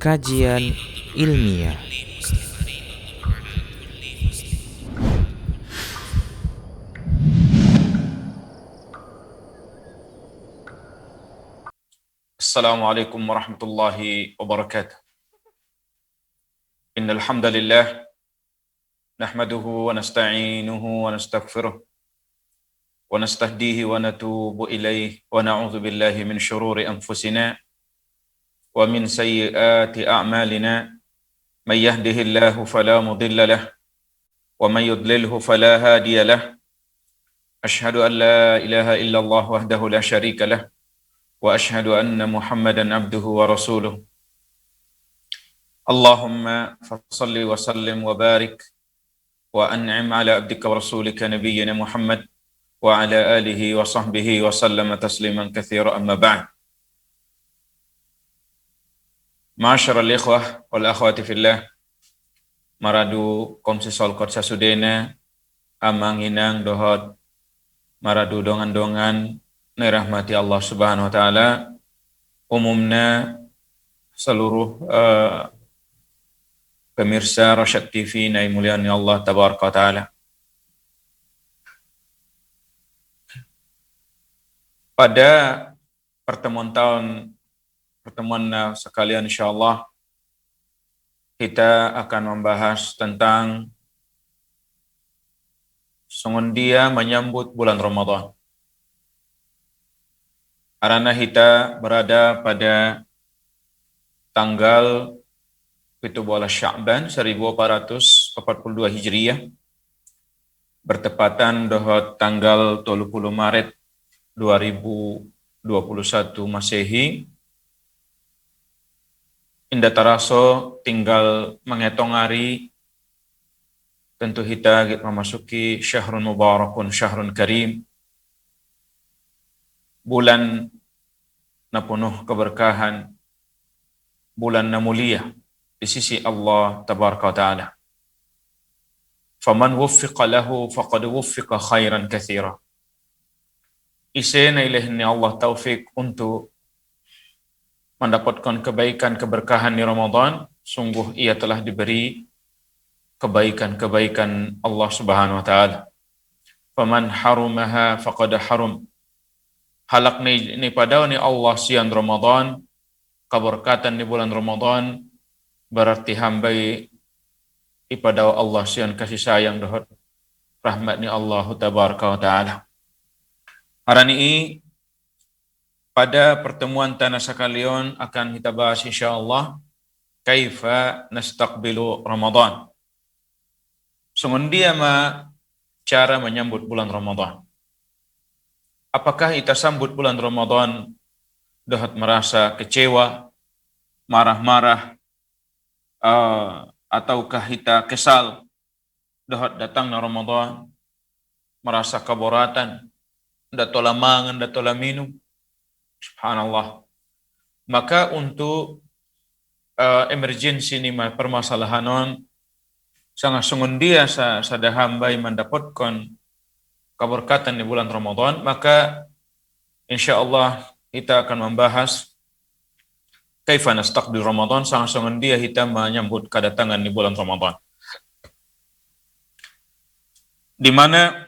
Kajian ilmiah. Assalamualaikum warahmatullahi wabarakatuh. Innal hamdalillah nahmaduhu wa nasta'inuhu wa nastaghfiruh wa nastahdihi wa natubu ilaihi wa na'udzu billahi min syururi anfusina wa min sayyiati a'malina may yahdihillahu fala mudilla lahu wa may yudlilhu fala hadiya lahu. Asyhadu an la ilaha illallah wahdahu la syarika lahu wa asyhadu anna Muhammadan abduhu wa rasuluh. Allahumma fassalli wa sallim wa barik wa an'im ala abdika wa rasulika nabiyyina Muhammad wa ala alihi wa sahbihi wa sallama tasliman katsira, amma ba'd. Ma'asyiral ikhwah wal akhwati fillah, maradu komsi solkot sasudena amang hinang dohot maradu dongan-dongan ni rahmati Allah Subhanahu wa taala, umumna seluruh pemirsa Rasyad TV na imuliani Allah tabaraka wa taala. Pada pertemuan sekalian, insyaallah kita akan membahas tentang sungundia menyambut bulan Ramadan. Karena kita berada pada tanggal 17 Sya'ban 1442 Hijriah, bertepatan dengan tanggal 30 Maret 2021 Masehi. Indah taraso tinggal menghitung hari, tentu kita memasuki syahrun mubarakun, syahrun karim, bulan na penuh keberkahan, bulan na mulia di sisi Allah tabaraka wa taala. Faman wuffiqa lahu faqad wuffiqa khairan katsira. Isen ilahni Allah taufik untuk mendapatkan kebaikan keberkahan di Ramadan, sungguh ia telah diberi kebaikan-kebaikan Allah Subhanahu wa taala. Faman harumaha faqad harum. Halak ni pada ni Allah sian Ramadan, keberkatan di bulan Ramadan, berarti hambai ipada Allah sian kasih sayang dohot rahmat ni Allah tabaraka wa taala. Hari pada pertemuan tanah sekalian akan kita bahas insyaallah kaifa nastaqbilu Ramadan. Sungundia cara menyambut bulan Ramadan. Apakah kita sambut bulan Ramadan dohot merasa kecewa, marah-marah, ataukah kita kesal dohot datangnya Ramadan, merasa keboratan, ndak tola mangan, ndak tola minum? Subhanallah. Maka untuk emergency ni permasalahan sangat sungundia sada hambai mendapatkan keberkatan di bulan Ramadan, maka insyaallah kita akan membahas kaifa nastaqbil Ramadan, sangat sungundia kita menyambut kedatangan di bulan Ramadan. Di mana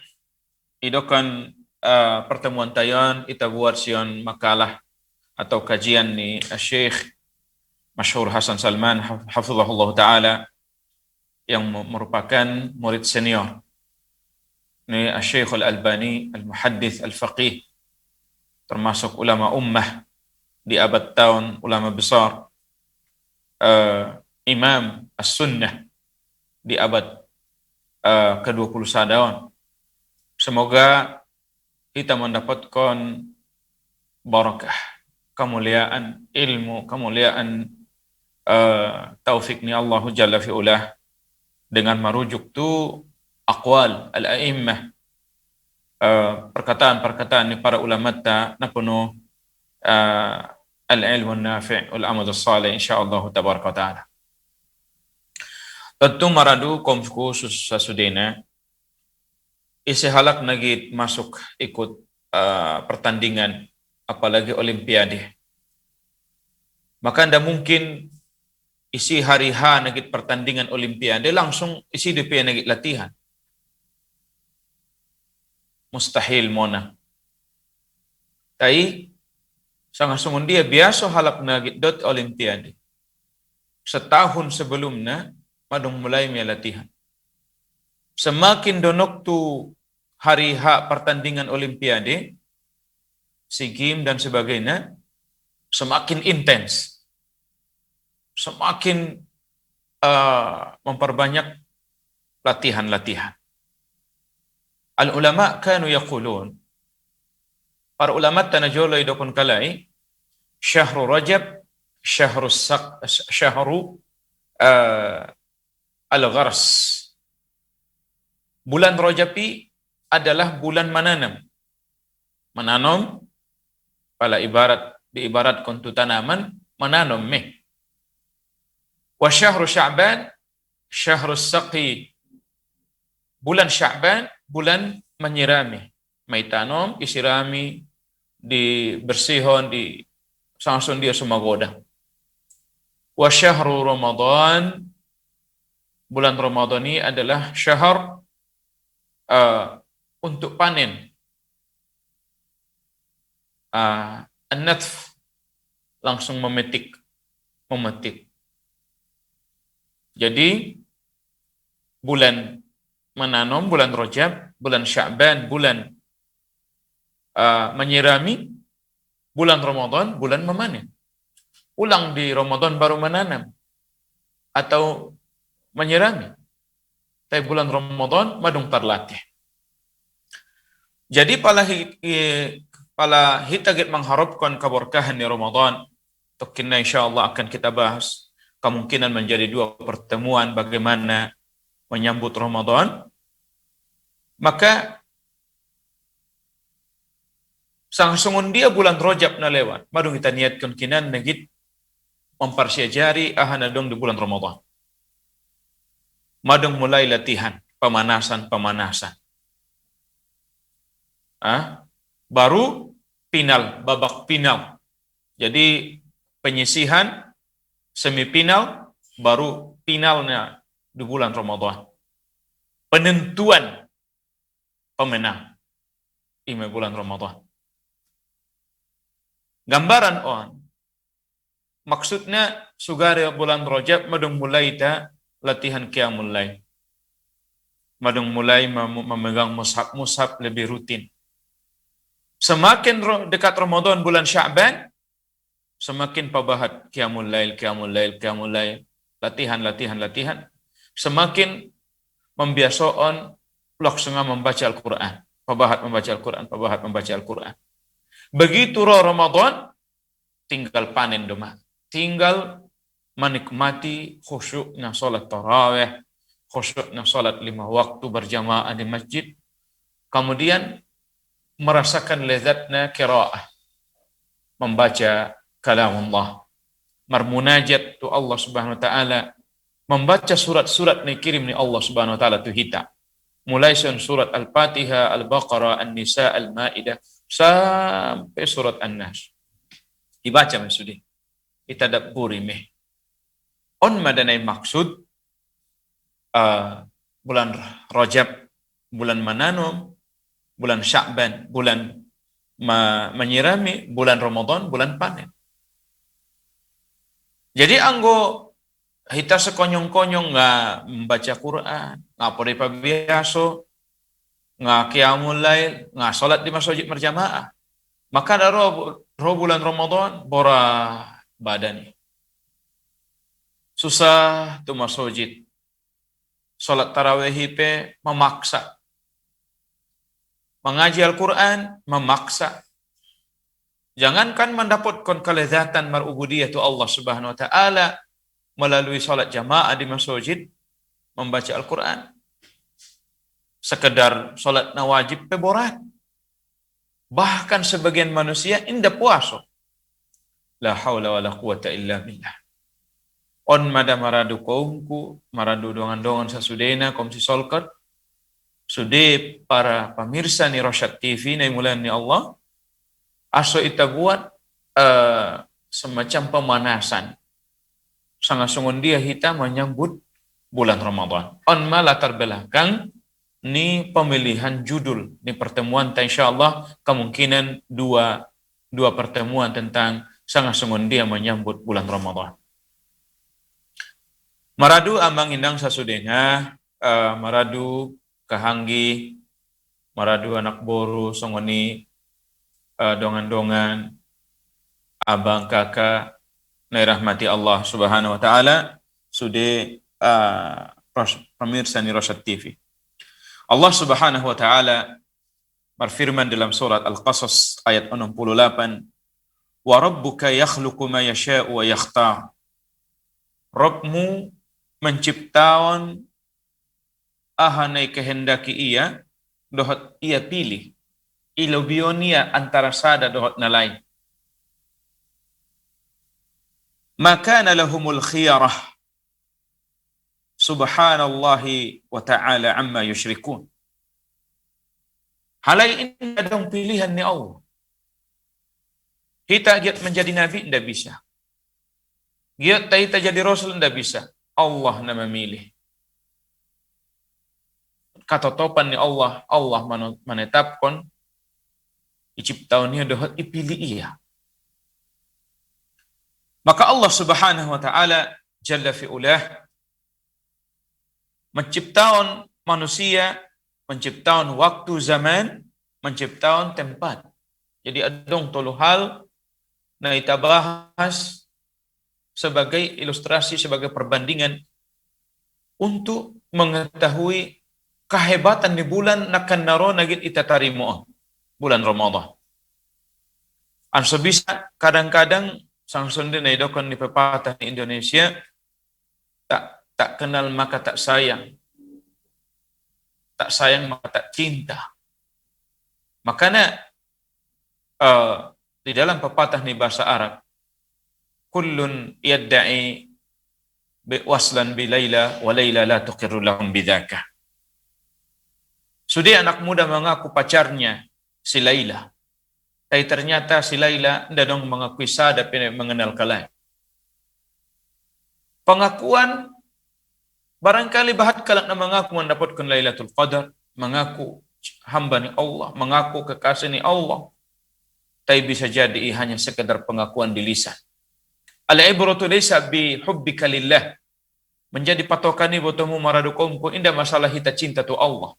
idokan pertemuan tayan kita buat sian makalah atau kajian ni Syekh Masyhur Hasan Salman hafizahullah taala, yang merupakan murid senior ni Syekh Al-Albani Al-Muhaddits Al-Faqih, termasuk ulama ummah di abad tahun, ulama besar, Imam As-Sunnah di abad ke-21. Semoga kita mendapatkan barakah, kemuliaan ilmu, kemuliaan taufiknya Allah Jalla fi'ulah dengan merujuk tu aqwal al-a'immah, perkataan-perkataan ni para ulama ta na penuh al-ilmu nafi' wal amal salih insyaallah tabaraka taala. Tentu maradu kom khusus sasudena isi halak nagit masuk ikut pertandingan, apalagi olimpiade. Maka anda mungkin isi hari H nagit pertandingan olimpiade langsung isi DP nagit latihan. Mustahil mona. Tai sangasungun dia biasa halap nagit dot olimpiade. Setahun sebelumnya madung mulai mia latihan. Semakin donok tu hari H pertandingan olimpiade, SEA Games dan sebagainya, semakin intens. Semakin memperbanyak latihan-latihan. Al-ulama kanu yaqulun, para ulama tanajolo idokon kalai, syahru Rajab, syahru al-ghars. Bulan Rajabi adalah bulan menanam. Menanam, pada ibarat kontu tanaman, menanam meh. Wa syahru Sya'ban, syahru saqi. Bulan Sya'ban, bulan menyirami. May tanam, isirami, dibersihon, di langsung dia sumagoda. Wa syahru Ramadan, bulan Ramadan ini adalah syahr untuk panen. An-natf, langsung memetik. Jadi bulan menanam, bulan Rajab, bulan Sya'ban, bulan menyirami, bulan Ramadan, bulan memanen. Ulang di Ramadan baru menanam atau menyirami. Tapi bulan Ramadan madung terlatih. Jadi pala hitaget mengharapkan keberkahan di Ramadan. Tokinna insyaallah akan kita bahas kemungkinan menjadi 2 pertemuan bagaimana menyambut Ramadan. Maka sangsungun dia bulan Rajab na lewat. Madung kita niatkan kinan nagit mempersiajari ahana dong di bulan Ramadan. Madung mulai latihan, pemanasan. Baru final, babak final. Jadi penyisihan, semifinal, baru finalnya di bulan Ramadan. Penentuan pemenang di bulan Ramadan. Gambaran on. Maksudnya sugare bulan Rajab madung mulai ta latihan qiyamul lail. Madung mulai memegang mushaf lebih rutin. Semakin dekat Ramadan bulan Sya'ban, semakin pabahat qiyamul lail, latihan. Semakin membiasakan laksana membaca Al-Qur'an. Pabahat membaca Al-Qur'an. Begitu Ramadan, tinggal panen doma. Tinggal menikmati khusyuknya salat tarawih, khusyuknya salat 5 waktu berjamaah di masjid. Kemudian merasakan lezatnya qiraah, membaca kalam Allah, mermunajat tu Allah Subhanahu wa taala, membaca surat-surat yang kirim ni Allah Subhanahu wa taala tu kita. Mulai surat Al-Fatihah, Al-Baqarah, An-Nisa, Al-Maidah sampai surat An-Nas. Dibaca maksudnya. Itadabburi meh. On madanai maksud bulan Rajab, bulan menanam, bulan Sya'ban, bulan menyirami, bulan Ramadan, bulan panen. Jadi anggo hita sekonyong-konyong nggak membaca Quran, nggak poripa biasa, nggak qiyamul lail, nggak sholat di masjid berjamaah. Maka ada roh bulan Ramadan bora badani. Susah tu masjid. Sholat tarawih pe memaksa. Mengaji Al-Quran memaksa. Jangankan mendapatkan kelezatan mar'ubudiyah tu Allah Subhanahu wa taala melalui sholat jamaah di masjid, membaca Al-Quran. Sekedar sholat nawajib pe borat. Bahkan sebagian manusia indah puasa. La haula wa la quwata illa billah. On mada maradu kaumku, maradu dongan-dongan sasudena, komsi solkat, sude para pemirsa ni Rosyad TV ni mulian ni Allah, aso ita buat semacam pemanasan sangasungun dia hita menyambut bulan Ramadan. On ma latar belakang ni pemilihan judul ni pertemuan ta insyaallah kemungkinan dua pertemuan tentang sangasungun dia menyambut bulan Ramadan. Maradu amang indang sasudena maradu kahanggi maradu anak boru songoni dongan-dongan abang kakak na rahmati Allah Subhanahu wa taala sude pemirsa ni Rosyad TV. Allah Subhanahu wa taala berfirman dalam surat Al-Qasas ayat 68, "Wa rabbuka yakhluqu ma yasha'u wa yakhtar." Rabbmu menciptakan ahanai kehendaki ia dohot ia pilih ilobionia antara sada dohot nalai. Maka lahumul khiyarah subhanallahi wa ta'ala amma yusyrikun. Halai ini ada pilihan ni Allah. Kita giat menjadi nabi tidak bisa. Giat kita jadi rasul tidak bisa. Allah na memilih. Kata topan ni Allah menetapkan iciptaunnya dohot ipilih ia. Maka Allah Subhanahu wa taala jalla fi ulah menciptakan manusia, menciptakan waktu zaman, menciptakan tempat. Jadi adong tolu hal na kita bahas sebagai ilustrasi, sebagai perbandingan untuk mengetahui kehebatan di bulan nakan naro nagit ita tarimo bulan Ramadan. Anso bisa kadang-kadang sang sunde na idokon di pepatah di Indonesia tak kenal maka tak sayang maka tak cinta. Makanya di dalam pepatah ni bahasa Arab, kullun yadda'i waslan bi Laila wa Laila la tuqirru lahum bidzaka. Sudah anak muda mengaku pacarnya si Laila, tapi ternyata si Laila tidak dong mengakui sadap mengenal kalian. Pengakuan barangkali bahat kalak na mengaku mendapatkan Lailatul Qadar, mengaku hamba ni Allah, mengaku kekasih ni Allah, tapi bisa jadi hanya sekedar pengakuan di lisan. Al-ibratu laysa bi hubbika lillah. Menjadi patokan ni botomu maradukomku indah masalah kita cinta tu Allah.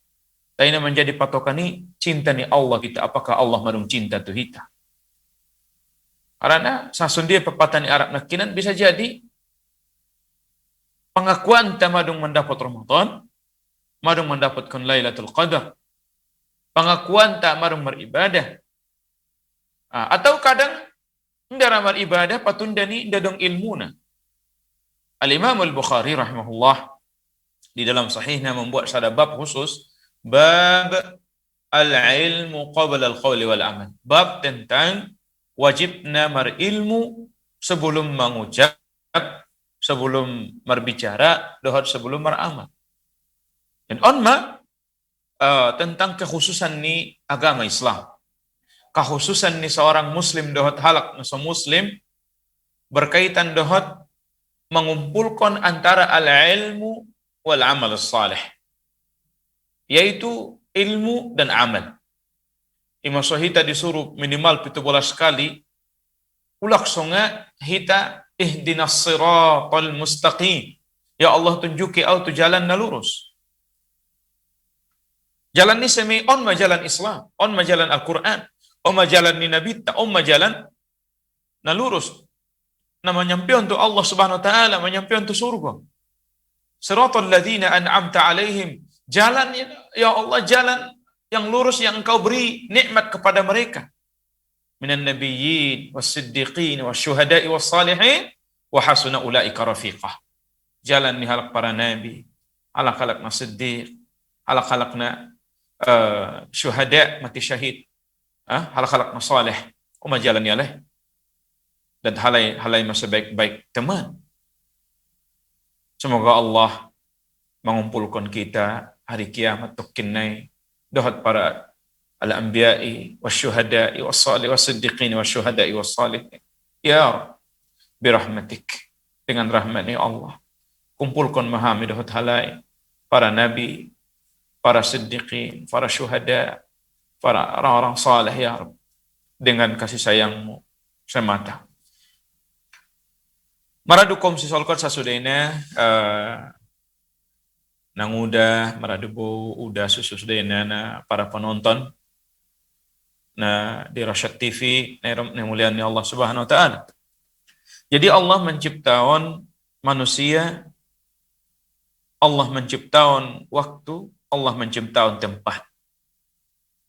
Tapi ini menjadi patokan ni cinta ni Allah kita, apakah Allah marung cinta tu kita. Karena sasun dia pepatah ni Arab nakinan bisa jadi pengakuan tamadung mendapat Ramadan, madung mendapatkan Lailatul Qadar. Pengakuan tak madung beribadah. Atau kadang ndara beribadah patundani ndadong ilmuna. Al-Imam Al-Bukhari rahimahullah di dalam sahihnya membuat sada bab khusus, bab al-ilmu qabla al-qawli wal amal. Bab tentang wajibna berilmu sebelum mengucap, sebelum berbicara, dohot sebelum beramal. Dan tentang kekhususan ni agama Islam. Kekhususan ni seorang muslim dohot halak nasa muslim berkaitan dohot mengumpulkan antara al-ilmu wal amal salih. Yaitu ilmu dan amal. Imam Sahita disuruh minimal 17 kali ulak songa hita ihdinas siratal mustaqim. Ya Allah tunjuki au tu jalan na lurus. Jalan ni semi on ma jalan Islam, on ma jalan Al-Quran, on ma jalan ni Nabi, on ma jalan na lurus. Na menyampai untuk Allah Subhanahu wa taala, menyampai untuk surga. Siratal ladzina an'amta alaihim. Jalan ya Allah, jalan yang lurus yang Engkau beri nikmat kepada mereka. Minan nabiyyin was-siddiqin wasyuhada'i was-salihin wa hasuna ulaika rafiqah. Jalan ni halak para nabi, halak-halakna siddiq, halak-halakna syuhada mati syahid, halak-halakna salih, jalan ya leh. Dan halai masa baik-baik teman. Semoga Allah mengumpulkan kita hari kiamat tukinai dohat para al-anbiya'i wasyuhada'i was-salih was-siddiqin wasyuhada'i was-salihin. Ya Rabb birahmatik dengan rahmat-Nya Allah. Kumpulkan mahamidahat halai, para nabi, para siddiqin, para syuhada, para orang-orang saleh ya Rabb, dengan kasih sayang-Mu semata. Maradukom sisolkot sasudena nanguda maradubo udah sususudena na para penonton na di Rasyad TV na muliani Allah Subhanahu wa taala. Jadi Allah menciptakan manusia, Allah menciptakan waktu, Allah menciptakan tempat.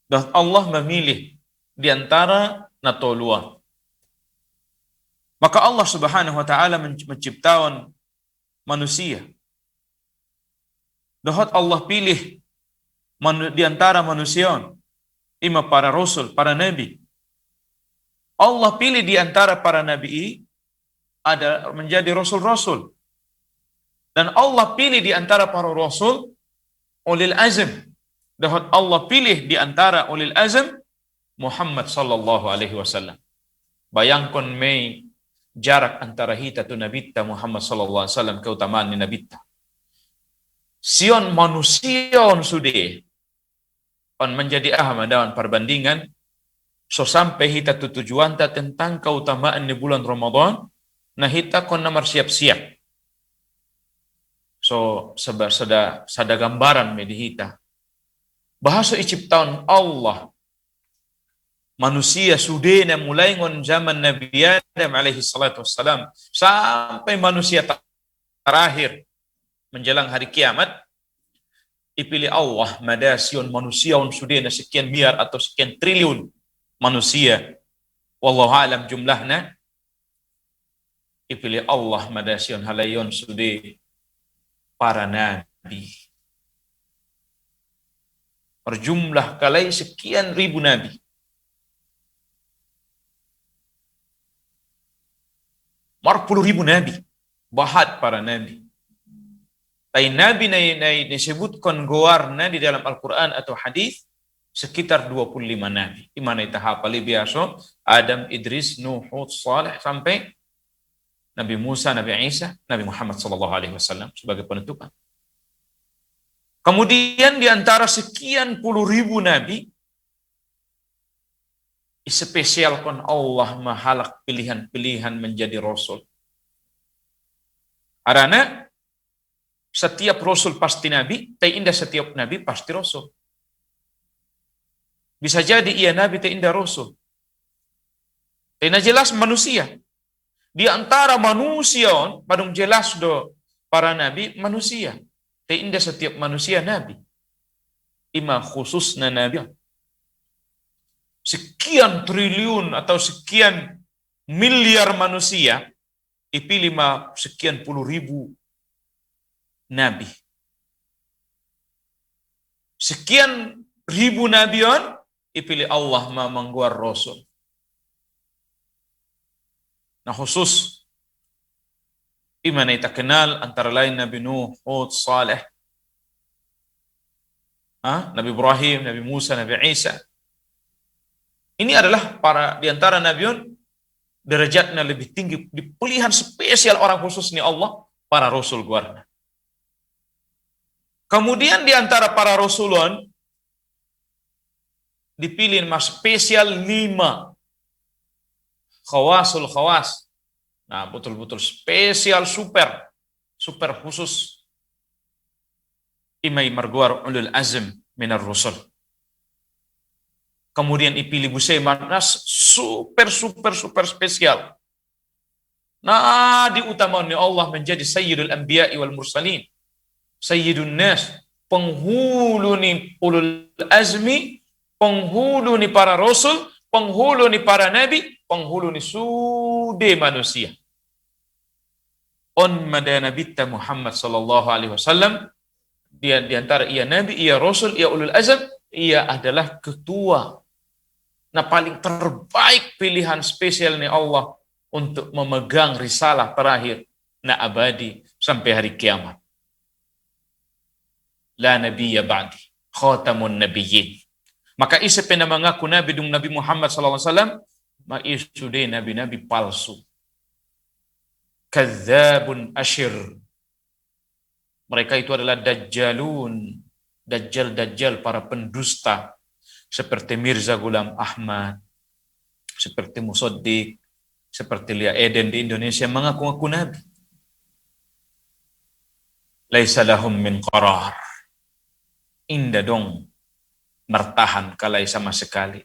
Dan Allah memilih di antara natolua. Maka Allah Subhanahu wa taala menciptakan manusia. Dan Allah pilih di antara manusia ima para rasul, para nabi. Allah pilih di antara para nabi ada menjadi rasul-rasul. Dan Allah pilih di antara para rasul ulil azm. Dan Allah pilih di antara ulil azm Muhammad sallallahu alaihi wasallam. Bayangkan mai jarak antara hita tu nabitta Muhammad sallallahu alaihi wasallam keutamaan ni nabitta. Sion manusia on sude on menjadi ahmadawan perbandingan so sampai hita tu tujuan ta tentang keutamaan di bulan Ramadan. Nah hita kon nomor siap-siap. So sada gambaran medihita. Bahasa iciptaan Allah. Manusia sudena mulai ngon zaman Nabi Adam alaihi salatu wassalam sampai manusia terakhir menjelang hari kiamat. Dipilih Allah madasion manusia on sudena sekian miliar atau sekian triliun manusia. Wallahu alam jumlahnya. Dipilih Allah madasion halayon sude para nabi. Berjumlah kalai sekian ribu nabi. Marpuluh ribu nabi. Bahat para nabi. Tapi nabi disebutkan goarna di dalam Al-Quran atau hadis sekitar 25 nabi. Di mana itu hafali biasa Adam, Idris, Nuh, Hud, Saleh sampai Nabi Musa, Nabi Isa, Nabi Muhammad sallallahu alaihi wasallam sebagai penutupan. Kemudian di antara sekian puluh ribu nabi, spesialkan Allah mahalak pilihan-pilihan menjadi rasul. Karena setiap rasul pasti nabi, tapi indah setiap nabi pasti rasul. Bisa jadi ia nabi, tapi indah rasul. Tapi jelas manusia. Di antara manusia, padung jelas do para nabi manusia. Tidak setiap manusia nabi. Ima khususnya nabi. Sekian triliun atau sekian miliar manusia, dipilih sekian puluh ribu nabi. Sekian ribu nabion, dipilih Allah mengguar rasul. Nah khusus iman kita kenal antara lain Nabi Nuh, Hud, Saleh, Nabi Ibrahim, Nabi Musa, Nabi Isa. Ini adalah para di antara nabiun derajatnya lebih tinggi, di pilihan spesial orang khusus ni Allah, para rasul guarna. Kemudian di antara para rasulun dipilih spesial 5 khawasul khawas. Nah, betul-betul spesial super khusus. Imai marguar ulul azm minar rusul. Kemudian dipilih busai manas super spesial. Nah, diutamaan Allah menjadi sayyidul anbiya wal mursalin. Sayyidun nas, penghulu ni ulul azmi, penghulu ni para rasul, penghulu ni para nabi, penghulu ni sude manusia. On madana bitta Muhammad sallallahu alaihi wasallam, di antara ia nabi, ia rasul, ia ulul azm, ia adalah ketua. Nah, paling terbaik pilihan spesial ni Allah untuk memegang risalah terakhir na abadi sampai hari kiamat. La nabiyya ba'di, khatamun nabiyyin. Maka isa pena mengaku nabi dung Nabi Muhammad sallallahu alaihi wasallam, ma isude nabi-nabi palsu. kadzabun asyir. Mereka itu adalah dajjalun, dajjal-dajjal, para pendusta, seperti Mirza Ghulam Ahmad, seperti Musaddiq, seperti Lia Eden di Indonesia, mengaku-ngaku nabi. Laisa lahum min qarar. Indah dong mertahan kalai sama sekali.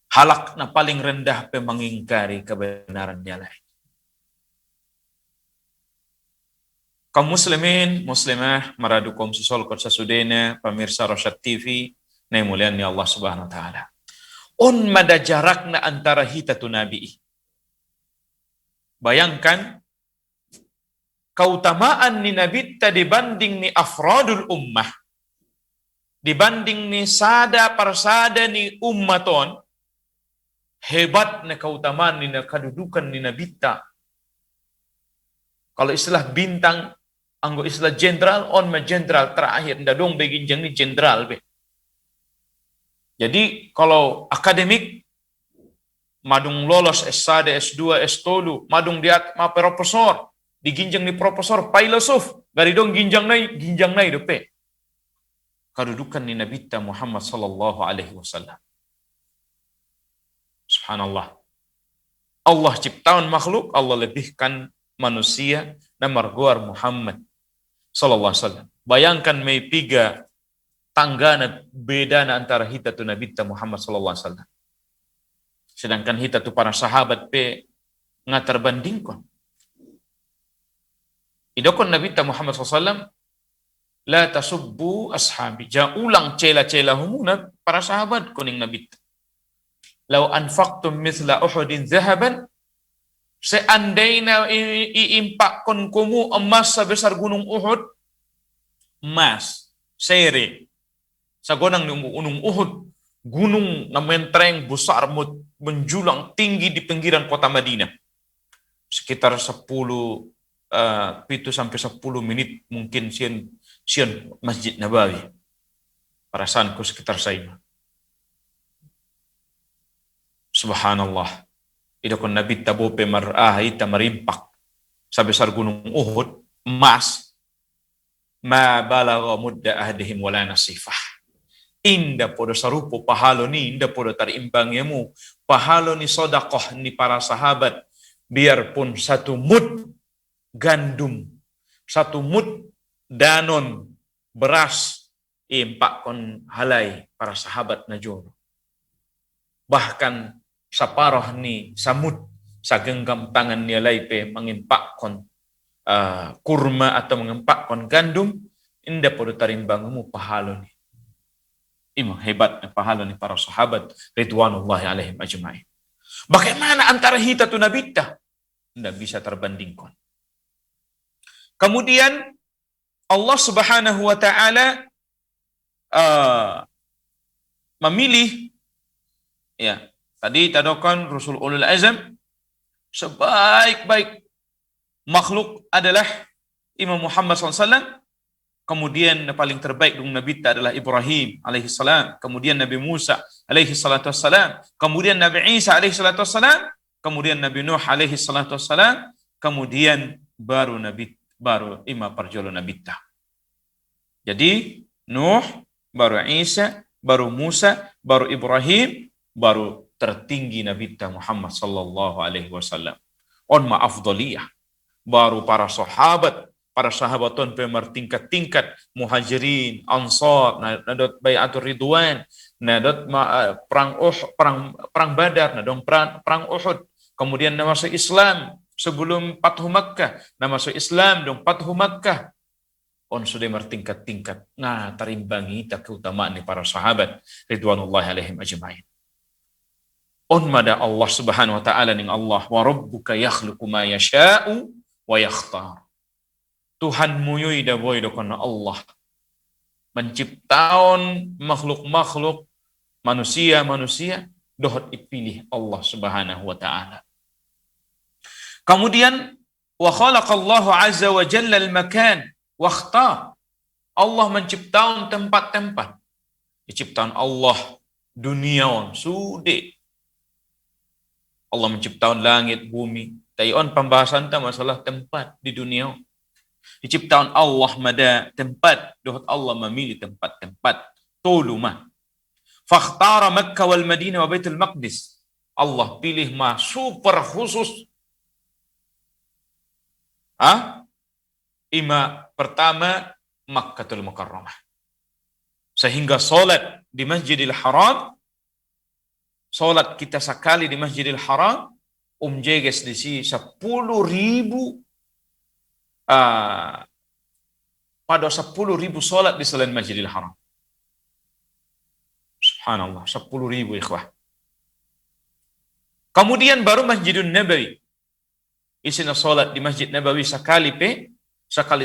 Halak na paling rendah mengingkari kebenaran dia lain. Kaum muslimin, muslimah, maradukum susolkot sasudena, pemirsa Rosyad TV, na mulian ni Allah Subhanahu wa taala. Mada jarakna antara hitatu nabi. Bayangkan keutamaan ni nabi dibanding ni afradul ummah. Dibanding ni sada persada ni ummaton, hebat na keutamaan ni na kedudukan ni nabi ta. Kalau istilah bintang, anggo istilah jenderal, jenderal terakhir, nda dong beginjang ni jenderal be. Jadi kalau akademik, madung lolos S1, S2, S3, madung diat ma profesor, diginjang ni profesor, filosof, gari dong ginjang nai dope. Kedudukan ni Nabi Muhammad sallallahu alaihi wasallam. Subhanallah. Allah ciptaan makhluk, Allah lebihkan manusia na marguar Muhammad sallallahu alaihi wasallam. Bayangkan may piga tanggana beda na antara hita tu Nabi Muhammad sallallahu alaihi wasallam. Sedangkan hita tu para sahabat pe nga terbandingkan. Idokon Nabi Muhammad sallallahu alaihi wasallam, la tasubbu ashabi. Jangan ulang cela-cela humuna para sahabat kuning Nabi. Lau anfaqtum mithla Uhudin zahaban, seandainya iimpakkan kumu emas sebesar gunung Uhud, emas, sere, sagonang gunung Uhud, gunung na mentereng besar menjulang tinggi di pinggiran kota Madinah. Sekitar 10 sampai 10 menit mungkin sian Masjid Nabawi. Perasaanku sekitar saya. Subhanallah. Idakon Nabi tabope marahita marimpak sebesar gunung Uhud emas, ma balagha mudda ahdihim wala nasifah. Inda podo sarupo pahalo ni, inda podo tarimbangemu pahalo ni sedekah ni para sahabat, biarpun satu mud gandum, satu mud danon beras impak kon halai para sahabat najur. Bahkan saparoh ni samud sa genggam tangan ni laipe mengimpak kon kurma atau mengimpak kon gandum, inda podo tarimbangemu pahalo ni. Imang hebat na pahalo ni para sahabat ridwanullahi alaihim ajma'in. Bagaimana antara hita tu Nabi ta? Tidak bisa terbandingkan. Kemudian Allah Subhanahu wa taala memilih, ya, tadi tadokan Rasul Ulul Azam, sebaik-baik makhluk adalah Imam Muhammad SAW. Kemudian yang paling terbaik dung Nabi adalah Ibrahim alaihi salam, kemudian Nabi Musa alaihi salatu wassalam, kemudian Nabi Isa alaihi salatu wassalam, kemudian Nabi Nuh alaihi salatu wassalam, kemudian baru Imam Parjolo Nabi ta. Jadi Nuh, baru Isa, baru Musa, baru Ibrahim, baru tertinggi Nabi Muhammad sallallahu alaihi wasallam. On ma'afdaliyah. Baru para sahabaton pemar tingkat-tingkat, muhajirin, ansar, nadot bayatul ridwan, nadot perang Badar, nadong perang Uhud, kemudian masuk Islam sebelum Fathu Makkah, masuk Islam dong Fathu Makkah. On sudah mertingkat-tingkat. Nah, tarimbangi tak keutamaan ni para sahabat ridwanullahi alaihim ajma'in. On mada Allah Subhanahu wa taala ning Allah, wa rabbuka yakhluqu ma yasha'u wa yakhtar. Tuhanmu yoi da boy do kono Allah menciptakan makhluk-makhluk manusia dohot dipilih Allah Subhanahu wa taala. Kemudian wa khalaqallahu azza wa jalla al-makan wa ikhtar. Allah menciptakan tempat-tempat. Diciptakan Allah dunia sude. Allah menciptakan langit, bumi, Tayon pembahasan ta masalah tempat di dunia. Diciptaan Allah mada tempat, dohot Allah memilih tempat-tempat tolu mah. Fakhtara Makkah wal Madinah wa Baitul Maqdis. Allah pilih mah super khusus. Pertama Makkatul Mukarramah. Sehingga solat di Masjidil Haram, solat kita sekali di Masjidil Haram, jeges di sini 10.000 pada 10.000 solat di selain Masjidil Haram. Subhanallah, 10.000 ikhwah. Kemudian baru Masjidun Nabawi. Isinya solat di Masjid Nabawi sekali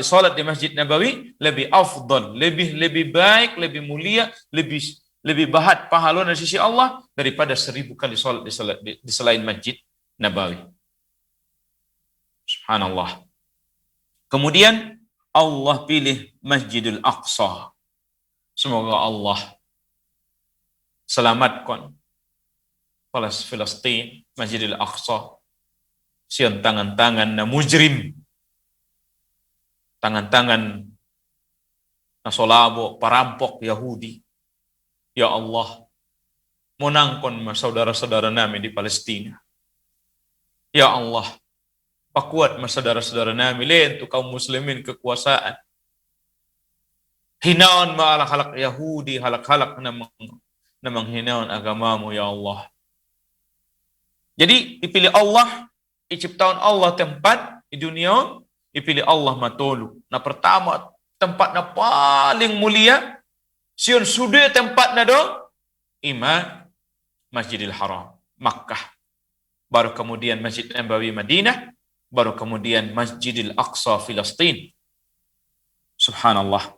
solat di Masjid Nabawi lebih afdal, lebih baik, lebih mulia, lebih bahat pahala dari sisi Allah daripada 1.000 kali solat di selain Masjid Nabawi. Subhanallah. Kemudian Allah pilih Masjidil Aqsa. Semoga Allah selamatkan Palestin, Masjidil Aqsa. Sian tangan-tangan na mujrim, tangan-tangan na solabo, parampok Yahudi. Ya Allah, menangkon saudara-saudara nami di Palestina. Ya Allah, pakuat saudara-saudara nami, lentu kaum muslimin kekuasaan. Hinaon halak-halak Yahudi, halak-halak na menghinaon agamamu, ya Allah. Jadi dipilih Allah, diciptakan Allah tempat di dunia, dipilih Allah matolu. Nah pertama tempat na paling mulia, sion sudah tempat na do, Masjidil Haram, Makkah. Baru kemudian Masjid Nabawi Madinah, baru kemudian Masjidil Aqsa Filistin. Subhanallah.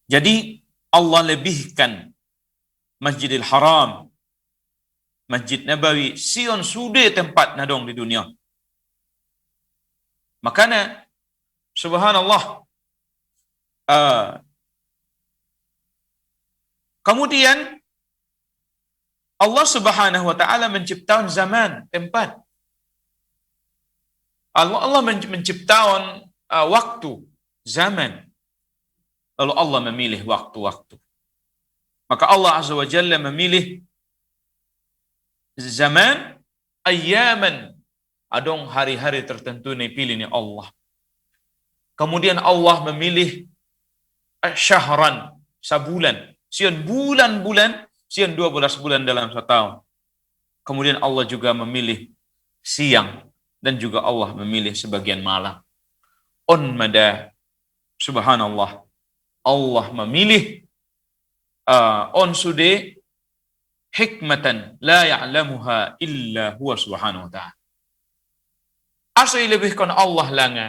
Jadi Allah lebihkan Masjidil Haram, Masjid Nabawi, sion sudah tempat nadong di dunia. Makanya, subhanallah, kemudian Allah subhanahu wa ta'ala menciptakan zaman, tempat. Allah menciptakan waktu, zaman. Lalu Allah memilih waktu-waktu. Maka Allah azza wa jalla memilih zaman, ayaman, adong hari-hari tertentu ni pilih ni Allah. Kemudian Allah memilih syahran, sabulan, sian bulan-bulan, sian 12 bulan dalam setahun. Kemudian Allah juga memilih siang dan juga Allah memilih sebagian malam. Mada, subhanallah, Allah memilih sude hikmatan la ya'lamuha illa huwa subhanahu wa ta'ala. Asal lebihkan Allah langa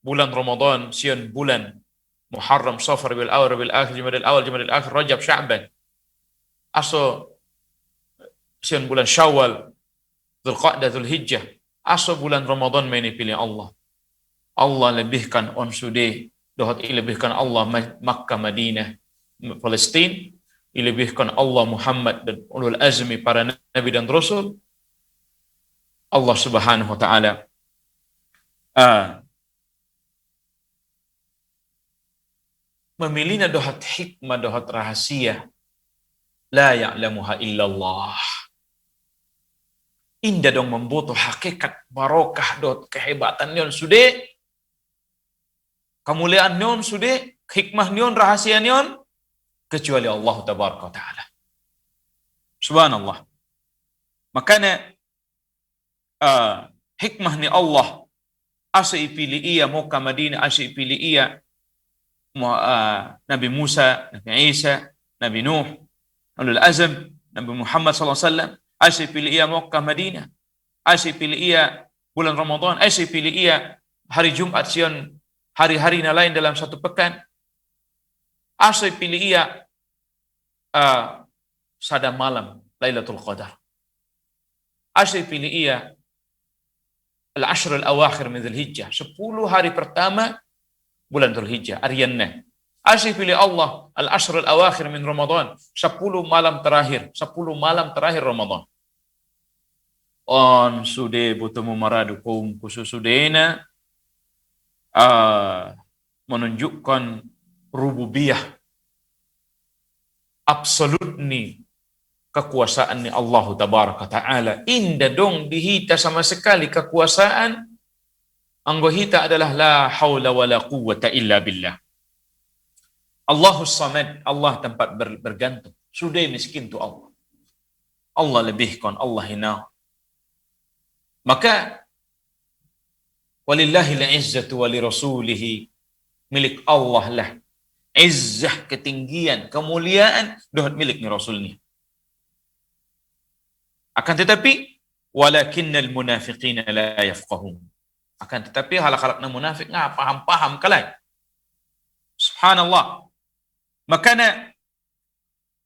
bulan Ramadan, sian bulan Muharram, Safar, Rabiul Awal, Rabiul Akhir, Jumadil Awal, Jumadil Akhir, Rajab, Sya'ban. Asal sian bulan Syawal, Dzulqa'dah, Dzulhijjah. Asal bulan Ramadan ini pilih Allah. Allah lebihkan sude dohot lebihkan Allah Makkah, Madinah, Palestin. Dilebihkan Allah Muhammad dan ulul azmi para nabi dan rasul. Allah subhanahu wa ta'ala memilihnya dohat hikmah, dohat rahasia, la ya'lamuha illallah. Indah dong membutuh hakikat barokah dohat kehebatan nion sude, kemuliaan nion sude, hikmah nion, rahasia nion, kecuali Allah tabaraka wa ta'ala. Subhanallah. Makanya hikmah ni Allah asa ipili ia Makkah Madinah, asa ipili ia Nabi Musa, Nabi Isa, Nabi Nuh, Ulul Azm, Nabi Muhammad sallallahu alaihi wasallam, asa ipili ia Makkah Madinah, asa ipili ia bulan Ramadan, asa ipili ia hari Jumat sian hari-hari na lain dalam satu pekan. Asa pilih ia sada malam Lailatul Qadar. Asa pilih ia al-ashr al-awakhir min Dzulhijjah, 10 hari pertama bulan Dzulhijjah, arianna. Asa pilih Allah al-ashr al-awakhir min Ramadan, 10 malam terakhir, 10 malam terakhir Ramadan. On sude butumu maradukum kususudena menunjukkan rububiyah absolut ni kekuasaan ni Allah tabaraka taala. Inda dong dihita sama sekali kekuasaan. Anggo hita adalah la haula wala quwwata illa billah. Allahus samad, Allah tempat bergantung. Sudah miskin tu Allah. Allah lebihkan, Allah hina. Maka walillahi al-izzatu wa lirasulihi, milik Allah lah izzah, ketinggian, kemuliaan dohot milik ni rasulnya. Akan tetapi walakinnal munafiqina la yafqahun. Akan tetapi halak-halakna munafik ngah paham-paham kalai. Subhanallah. Makana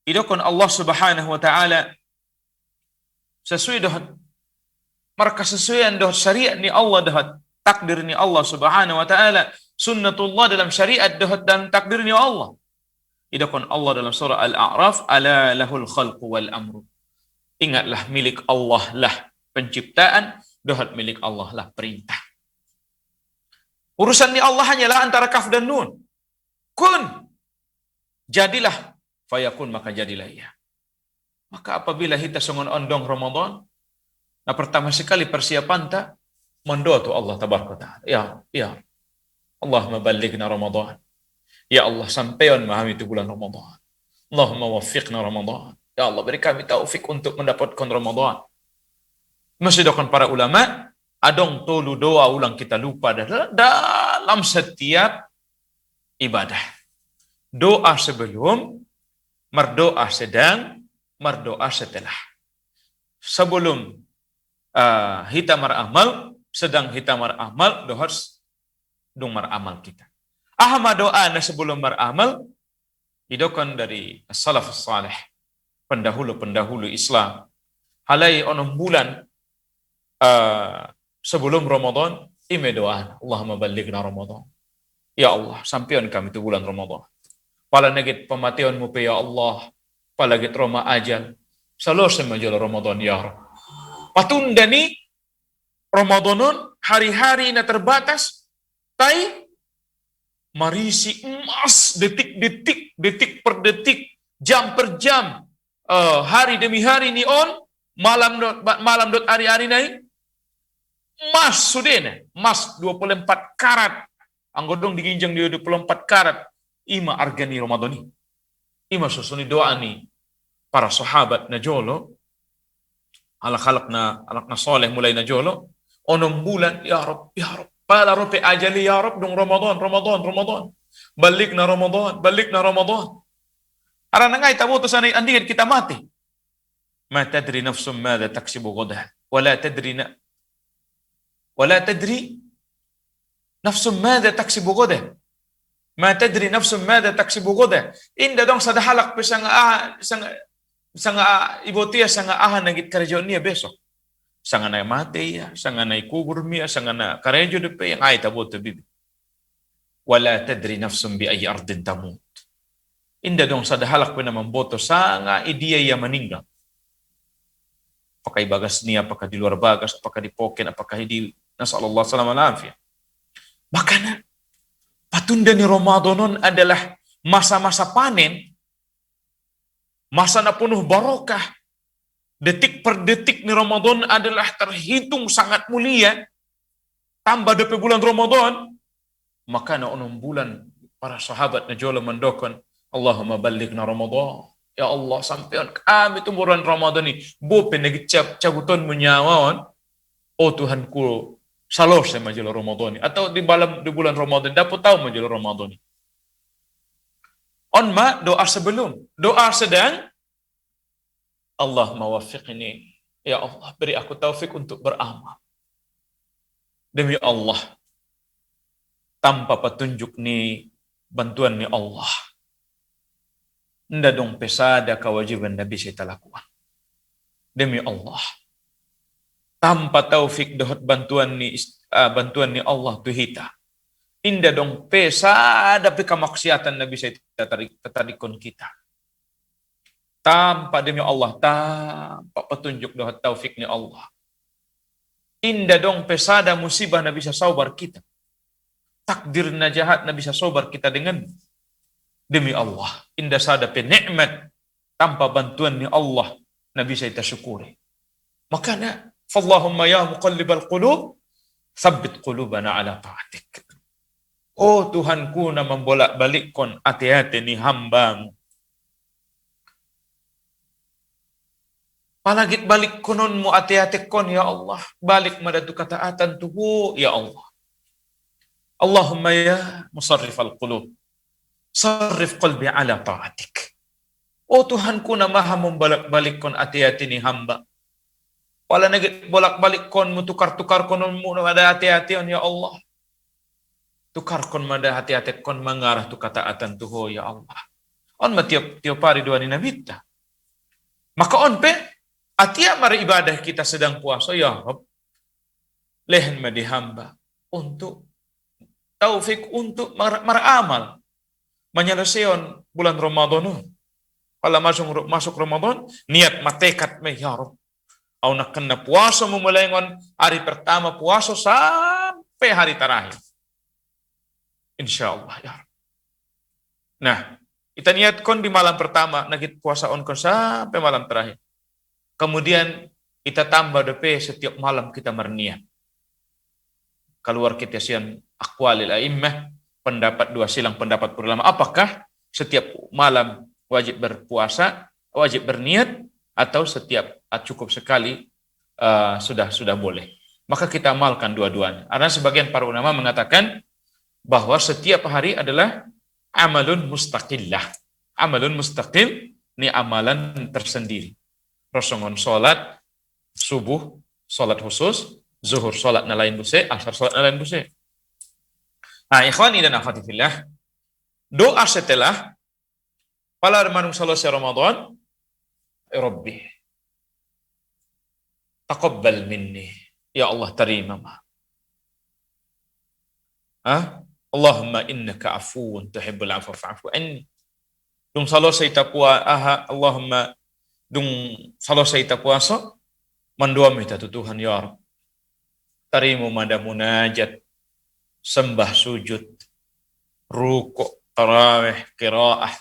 idokon Allah Subhanahu wa taala sesuai dohot marka sesuaian dohot syariat ni Allah dohot takdir ni Allah Subhanahu wa taala, sunnatullah dalam syariat dohot dan takdir ni Allah. Idokon Allah dalam surah Al-A'raf, ala lahul khalqu wal amru. Ingatlah milik Allah lah penciptaan, dohot milik Allah lah perintah. Urusan ni Allah hanyalah antara kaf dan nun. Kun, jadilah, fayakun, maka jadilah ia. Maka apabila kita songon ondong Ramadan, nah pertama sekali persiapan tak mendoa tu Allah tabaraka taala. Ya Allahumma ballighna Ramadan. Ya Allah, sampaikan memahami itu bulan Ramadan. Allahumma waffiqna Ramadan. Ya Allah, beri kami taufik untuk mendapatkan Ramadan. Masih doakan para ulama, adong tolu doa ulang kita lupa dalam setiap ibadah. Doa sebelum, merdoa sedang, merdoa setelah. Sebelum kita meramal, sedang kita meramal, dohos dung meramal kita. Ahmad doa na sebelum meramal, idokon dari salafus salih, pendahulu-pendahulu Islam. Halai onom bulan sebelum Ramadan, ime doa, Allahumma ballighna Ramadan. Ya Allah, sampian kami tu bulan Ramadan. Pala negit pematianmu pe ya Allah, pala git Roma ajal. Salose majal Ramadan ya Rabb. Patunda ni Ramadanun hari-hari na terbatas, tai marisi emas detik per detik, jam per jam, hari demi hari ni on, malam dot hari-hari nai, emas sudena, emas 24 karat, anggodong diginjang dia 24 karat, ima argani Ramadani, ima susuni doa ni para sahabat na jolo, halak-halak na soleh mulai na jolo, onom bulan, ya Rabb, pala rope ajali ya Rabb, dong Ramadan, balik na Ramadan. Arang na ngay, tamo to sanay andigan kita mati. Ma tadri nafsum madha taksibu ghadan, wala tadri nafsum madha taksibu ghadan. Ma tadri nafsum madha taksibu ghadan. Inda dong sadahalak pe sanga ibotia sanga ahan nagit karjon niya besok. Sanga na mati ya, sanga na ikubur miya, sanga na karejo depe yang ay tabo to bibi. Wala tadri nafsum bi ayyi ardin tamut. Inda dong sadahalak pe na mamboto sanga idia ya meninggal. Apakah bagas niya, apakah di luar bagas, apakah di poken, apakah di nasallallahu salam alafiyah. Makanya patunda ni Ramadan adalah masa-masa panen, masa na penuh barokah. Detik per detik ni Ramadan adalah terhitung sangat mulia. Tambah depe bulan Ramadan, maka na 6 bulan para sahabat na jolo mendokon, Allahumma ballighna Ramadan. Ya Allah, sampean kami itu bulan Ramadan ni, bope nagicap cabuton menyawaon, oh Tuhanku, salos sa majalo Ramadan ni, atau di bulan Ramadan, dapat tahu majalo Ramadan ni. Onma, doa sebelum, doa sedang, Allahumma waffiqni, ya Allah, beri aku taufik untuk beramal. Demi Allah, tanpa petunjuk ni, bantuan ni Allah, nda dong pesada kewajiban Nabi saya lakukan. Demi Allah, tanpa taufik dohot bantuan ni Allah tu hita, inda dong pesada kemaksiatan Nabi saya tatarikon kita. Tanpa demi Allah, tanpa petunjuk dohot taufik ni Allah, Indah dong pesada musibah na bisa sabar kita. Takdir na jahat na bisa sabar kita dengan demi Allah. Indah sada pe nikmat tanpa bantuan ni Allah na bisa kita syukuri. Makanya, fallahumma ya muqallibal qulub, tsabbit qulubana ala ta'atik. Oh Tuhanku na membolak-balikkan hati-hati ni hambamu. Palagit balik kunonmu hati-hati kon ya Allah. Balik madatu kataatan tuhu ya Allah. Allahumma ya musarrif al-qulub, sarrif qalbi ala ta'atik. Oh Tuhanku na maha membolak-balikkan hati-hati ni hamba. Pala nagit bolak-balik kon mu tukar-tukar kononmu na mada hati-hati on ya Allah. Tukar kon mada hati-hati kon mangarah tu kataatan tuhu ya Allah. On matiap hari dua ni nabita. Maka on pe atia mari ibadah kita sedang puasa ya Rabb. Lehen madi hamba untuk taufik untuk meramal menyelesaikan bulan Ramadan. Kalau masuk Ramadan, niat matekat me ya Rabb. Au nak kena puasa memulai ngon hari pertama puasa sampai hari terakhir. Insyaallah ya Rabb. Nah, kita niatkan di malam pertama nagit puasa on kon sampai malam terakhir. Kemudian kita tambah DP setiap malam kita berniat. Keluar kita sian aqwalil a'immah, pendapat dua silang pendapat ulama. Apakah setiap malam wajib berpuasa, wajib berniat, atau setiap cukup sekali sudah boleh. Maka kita amalkan dua-duanya. Karena sebagian para ulama mengatakan bahwa setiap hari adalah amalun mustaqillah. Amalun mustaqil ini amalan tersendiri. Rosongon salat subuh, salat khusus, zuhur salat na lain buse, asar salat na lain buse. Nah, ikhwani dan akhwati fillah, doa setelah pala manungsa selesai Ramadan, ya Rabbi, taqabbal minni, ya Allah terima ma. Allahumma innaka afuwun tuhibbul afwa fa'fu anni. Dung selesai tapua Allahumma dung selesai ta puasa mandoa minta Tuhan ya Rabb. Tarimu mada munajat, sembah sujud, rukuk, tarawih, qiraah.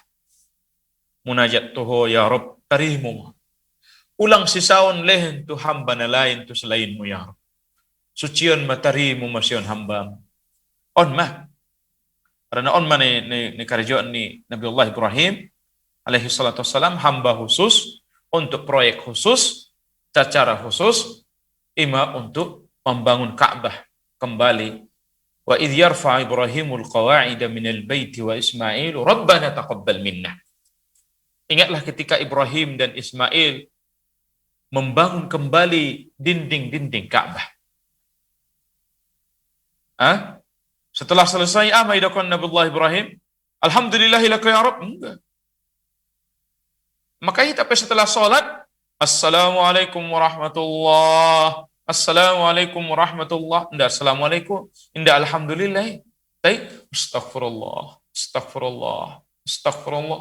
Munajat tuho ya Rabb, tarimu. Ulang sisaon lehen tu hamba na lain tu selainmu ya Rabb. Sucion matarimu masyon hamba. On mah. Karena on mah ni karjoan ni Nabiullah Ibrahim alaihi salatu wassalam, hamba khusus untuk proyek khusus, secara khusus, untuk membangun Ka'bah kembali. Wa idh yarfa Ibrahimul qawa'ida minal baiti wa Ismail, Rabbana taqabbal minna. Ingatlah ketika Ibrahim dan Ismail membangun kembali dinding-dinding Ka'bah. Setelah selesai, idakon Nabiullah Ibrahim, alhamdulillahilaka ya Rabb. Enggak. Maka kita setelah sholat, Assalamualaikum warahmatullah, Assalamualaikum warahmatullah, indah Assalamualaikum, indah Alhamdulillah, Astaghfirullah, Astaghfirullah, Astaghfirullah,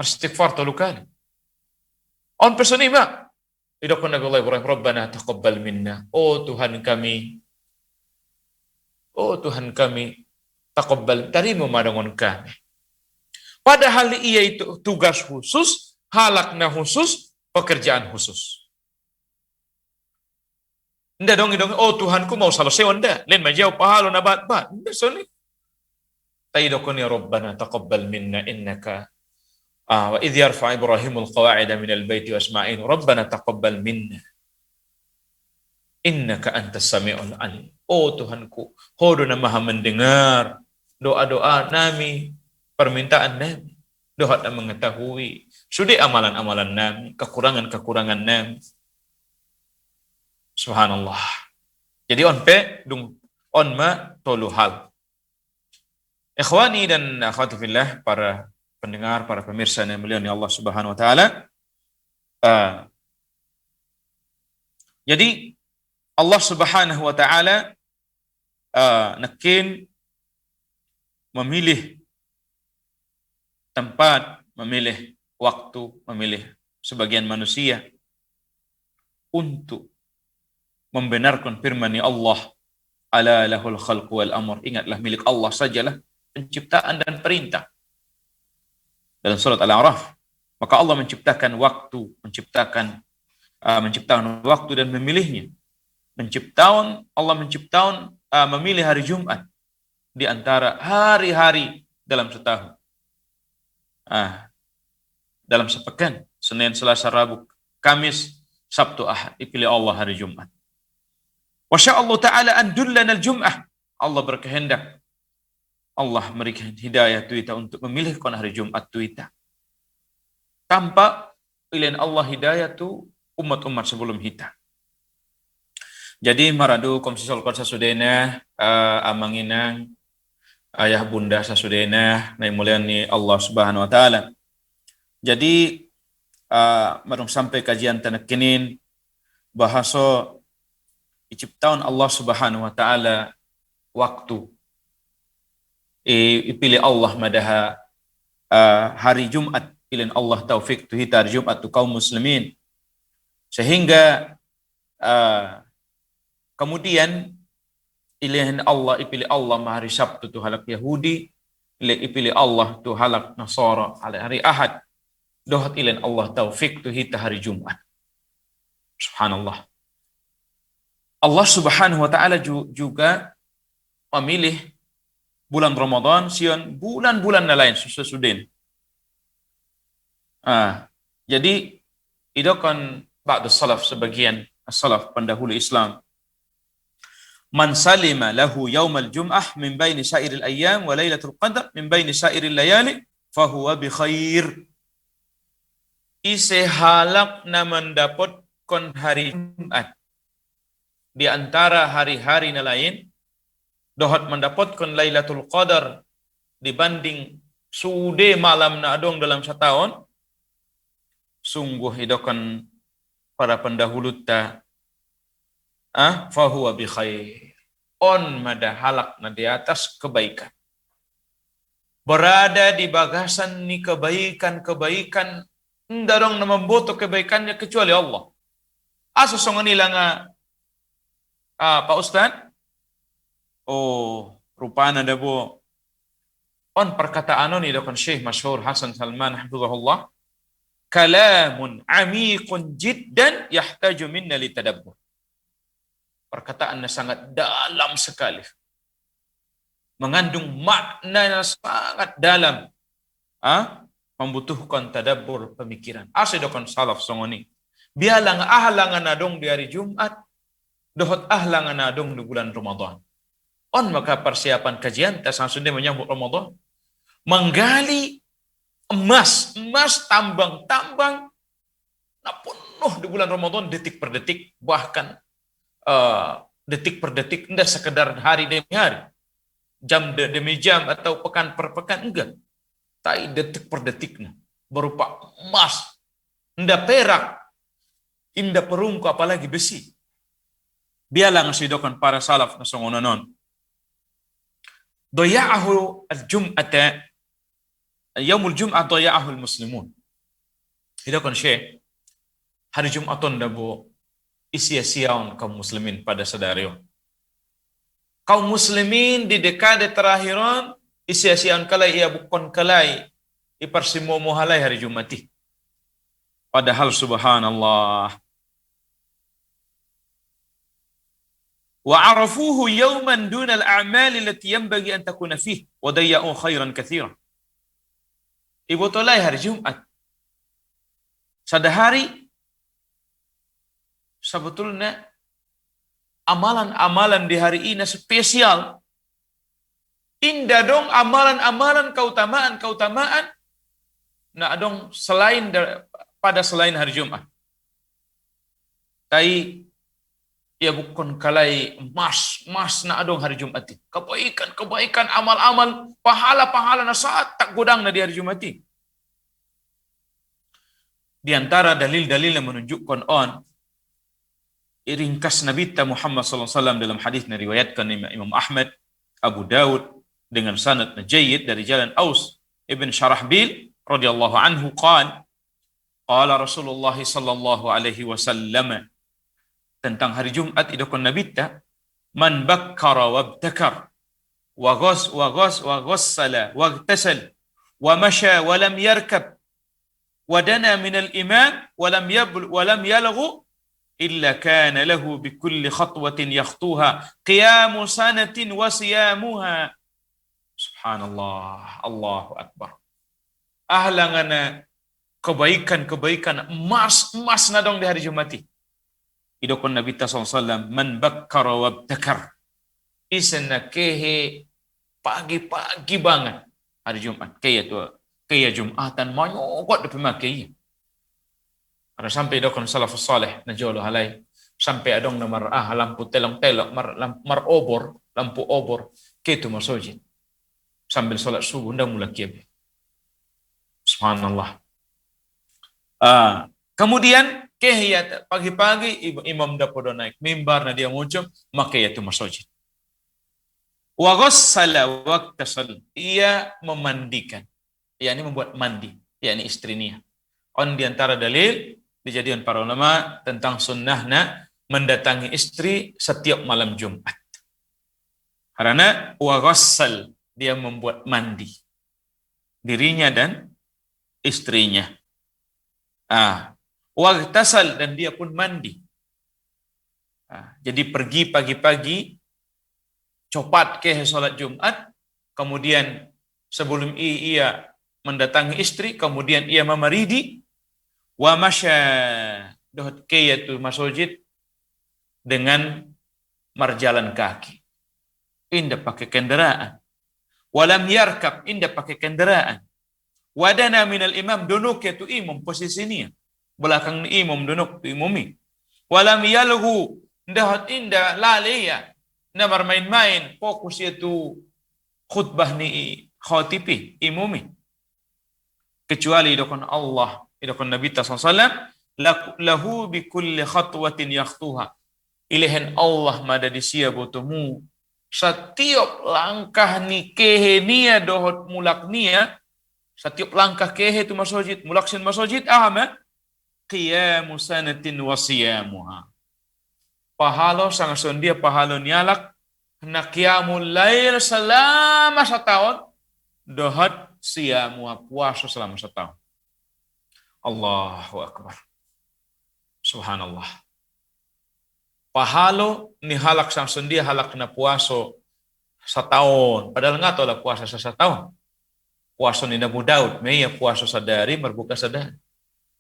istighfar tulukan. On personima, idakun Nabi Allah Ibrahim, Rabbana taqabbal minna, oh Tuhan kami, taqabbal, tarimu madangon kami. Padahal ia itu tugas khusus, halakna khusus, pekerjaan khusus. Nda dong, oh Tuhanku mau selesai onda, lain majau pahalo na bat. Nda soni. Taidokun ya Rabbana taqabbal minna innaka wa idh yarfa Ibrahimul qawa'ida minal baiti wa Ismail, Rabbana taqabbal minna innaka antas sami'ul alim. Oh Tuhanku, hodo na maha mendengar doa-doa nami, permintaan nami, doa dan mengetahui sudah amalan-amalan nami, kekurangan-kekurangan nami. Subhanallah. Jadi on ma tolu hal. Ikhwani dan akhwati fillah, para pendengar, para pemirsa yang mulia Allah Subhanahu wa taala. Jadi Allah Subhanahu wa taala nekin memilih tempat, memilih waktu, memilih sebagian manusia untuk membenarkan firman Allah, ala lahul khalqu wal amr. Ingatlah, milik Allah sajalah penciptaan dan perintah. Dalam surat Al-A'raf, maka Allah menciptakan waktu, menciptakan waktu dan memilihnya. Allah menciptakan memilih hari Jumat di antara hari-hari dalam setahun. Dalam sepekan, Senin, Selasa, Rabu, Kamis, Sabtu, Ahad, dipilih Allah hari Jumat. Wa sya'allahu ta'ala an dullana al-jum'ah. Allah berkehendak, Allah memberikan hidayah kita untuk memilihkan hari Jumat kita. Tanpa pilihan Allah hidayah tu umat-umat sebelum kita. Jadi maradu komsisol kota sasudena amanginang ayah bunda sasudena na mulyani Allah Subhanahu wa taala. Jadi marung sampai kajian tanak kinin bahasa diciptakan Allah Subhanahu wa taala waktu pilih Allah madaha hari Jumat, pilihan Allah taufik tu hitar Jumat tu kaum muslimin, sehingga kemudian pilihan Allah ipilih Allah hari Sabtu tu halak Yahudi, ipilih Allah tu halak Nasara hari Ahad, dohat ilan Allah taufik tu hita hari Jumat. Subhanallah. Allah Subhanahu wa taala juga memilih bulan Ramadan sian bulan-bulan lain susudin. Jadi itu kan ba'd salaf, sebagian salaf pendahulu Islam, man salima lahu yaumal jum'ah min baini sa'iril ayyam wa lailatul qadr min baini sa'iril layali fahuwa bi khair. Ise halak na mendapatkan hari Jumat di antara hari-hari lain, dohat mendapatkan Lailatul Qadar dibanding sude malam na adong dalam setahun, sungguh idokan para pendahulu ta fahuwa bi khair, on mada halak na di atas kebaikan, berada di bagasan ni kebaikan ndarong na memboto kebaikannya kecuali Allah. Asa songan nila nga Pak Ustaz, rupana dabo on perkataan ni dokon Syekh masyhur Hasan Salman hafizahullah, kalamun amiqun jiddan yahtaju minna litadabbur. Perkataan yang sangat dalam sekali, mengandung makna yang sangat dalam, membutuhkan tadabbur, pemikiran. Asa dokon salaf songoni, bialang ahlangan adong di hari Jumat, dohot ahlangan adong di bulan Ramadan. On maka persiapan kajian tas sudah menyambut Ramadan, menggali emas tambang na penuh di bulan Ramadan, detik per detik, bahkan detik per detik, tidak sekedar hari demi hari, jam demi jam atau pekan per pekan, enggak, tapi detik per detiknya berupa emas, tidak perak, indah perunggu, apalagi besi. Biarlah ngasidokan para salaf na songonanon, doya'ahu al-jum'ata, yaumul jum'ah doya'ahu al-muslimun. Hidokan Syekh, hari Jumaton dabo isia-siaon kaum muslimin pada sadario. Kaum muslimin di dekade terakhiran isia-siaon kalai, ia bukan kalai iparsimo mohalai hari Jumati. Padahal subhanallah, wa arafuhu yawman dunal a'mali allati yanbaghi an takuna fihi wa dayya'u khairan katsiran. Ibu tolai hari Jumat, sadahari sebetulnya amalan-amalan di hari ini spesial. Indah dong amalan-amalan keutamaan na dong selain hari Jumat. Tai ya bukan kalai mas na adong hari Jumat. Kebaikan, amal-amal, pahala na saat tak godang na di hari Jumat. Di antara dalil-dalil yang menunjukkan ringkas Nabi Muhammad SAW dalam hadis yang riwayatkan Imam Ahmad, Abu Dawud dengan sanad jayyid dari jalan Aus ibn Syarahbil radhiyallahu anhu qala Rasulullah sallallahu alaihi wasallam, tentang hari Jumat idokon nabita man bakkara wabtakar wa ghassala waghtasal wa masya wa lam yarkab wa dana min al-imam wa lam yalghu illa kana lahu bi kulli khatwatin yakhtuha qiyamu sanatin wa siyamuha. Subhanallah, Allahu akbar. Ahlangana kebaikan-kebaikan emas nadong di hari Jumat. Idokon Nabi SAW man bakkara wabtakar. Isna kehe pagi-pagi banget hari Jumat. Kaya Jumatan manyokot depi makai. Ada sampai idokon salafus saleh najolo halai. Sampai adong na lampu telong-telok mar obor, lampu obor ketu masjid. Sambil salat subuh ndak mulai kiabe. Subhanallah. Kemudian kehiyat pagi-pagi imam dapodo naik mimbar na dia muncul maka itu masjid. Wa ghassala waqtasal, ia memandikan, yakni membuat mandi, yakni istrinya. On di antara dalil dijadikan para ulama tentang sunnahna mendatangi istri setiap malam Jumat. Karena wa ghassal, dia membuat mandi dirinya dan istrinya. Waghtasal, dan dia pun mandi. Jadi pergi pagi-pagi, copat ke salat Jumat, kemudian sebelum ia mendatangi istri, kemudian ia memeridi, wa masya dohot kayatu masjid, dengan marjalan kaki. Indah pakai kendaraan. Walam yarkab, indah pakai kendaraan. Wadana minal imam, dunuk yaitu imam posisinya. Belakang imam dunuk tu imumi. Walam yalhu, indah lalaya. Na bermain-main, fokus yaitu khutbah ni khatibi, imumi. Kecuali idokon Allah, idokon Nabi SAW, lahu bi kulli khatwatin yakhtuha. Ilahan Allah mada disia botomu. Setiap langkah ni kehe niya dohot mulak niya, setiap langkah kehe tu masjid, mulak sin masjid, ahama, qiyamu sanatin wa siyamuha. Pahalo sang sondia pahalo nialak na qiyamul lail selama setahun, dohot siyamuha, puasa selama setahun. Allahu akbar. Subhanallah. Pahalo ni halak sang sondia halak na puaso setahun. Padahal nga to la puasa sa setahun. Puasa ni Nabi Daud, may puasa sadari, berbuka sadari.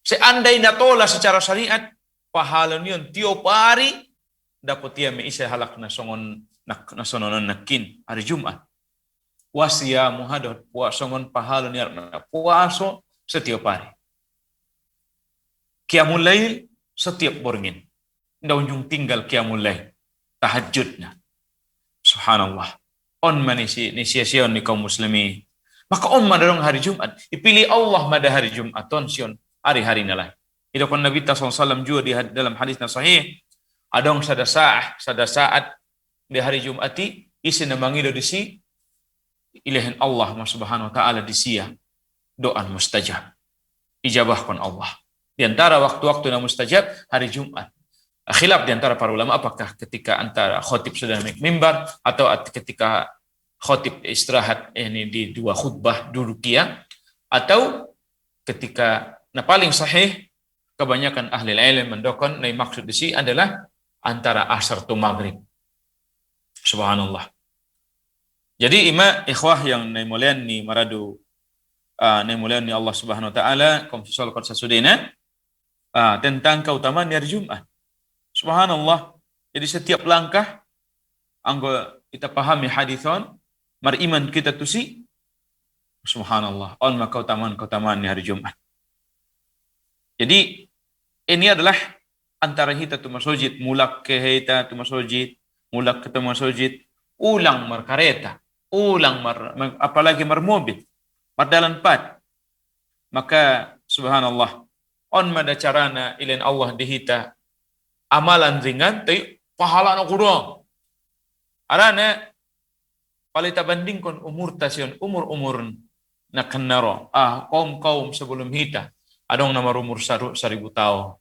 Seandai natola secara syariat, pahalo niyon tiap hari dapat ia may isa halak na songon na sononon nakin hari Jumat. Wasiya muhadot puasongon pahalo niya na puaso setiap hari. Qiyamul lail setiap borngin. Daun jung tinggal qiyamul lail, tahajudna. Subhanallah. On manisi sia-sion ni kaum muslimi. Maka on madarong hari Jumat, ipilih Allah mada hari Jumat on sion hari-hari nalah. Ida kon Nabi SAW juga di dalam hadis sahih, adong sada saat di hari Jumati isi namangido disi ilahin Allah subhanahu wa ta'ala disia doa mustajab. Ijabahkan Allah. Di antara waktu-waktu yang mustajab hari Jumat. Khilaf di antara para ulama apakah ketika antara khotib sudah naik mimbar atau ketika khotib istirahat ini di dua khutbah dudukia atau ketika paling sahih kebanyakan ahli ilmu mendokon yang maksud di sini adalah antara asar tu maghrib. Subhanallah. Jadi ikhwah yang naimulian ni maradu naimulian ni Allah Subhanahu wa taala konfisal qad sasudina tentang keutamaan hari Jumat. Subhanallah. Jadi setiap langkah anggo kita pahami hadithon mariman kita tusi subhanallah on maka keutamaan di hari Jumat. Jadi ini adalah antara kita tu masjid mulak ke kita tu masjid mulak ke masjid ulang markareta ulang apalagi marmobil mardalan pat maka subhanallah on mada carana ilain Allah dihita amalan ringan tapi pahala na kurang. Arana palita bandingkan umur tasion umur na kenaro kaum sebelum hita adong nama umur 1000 tahun.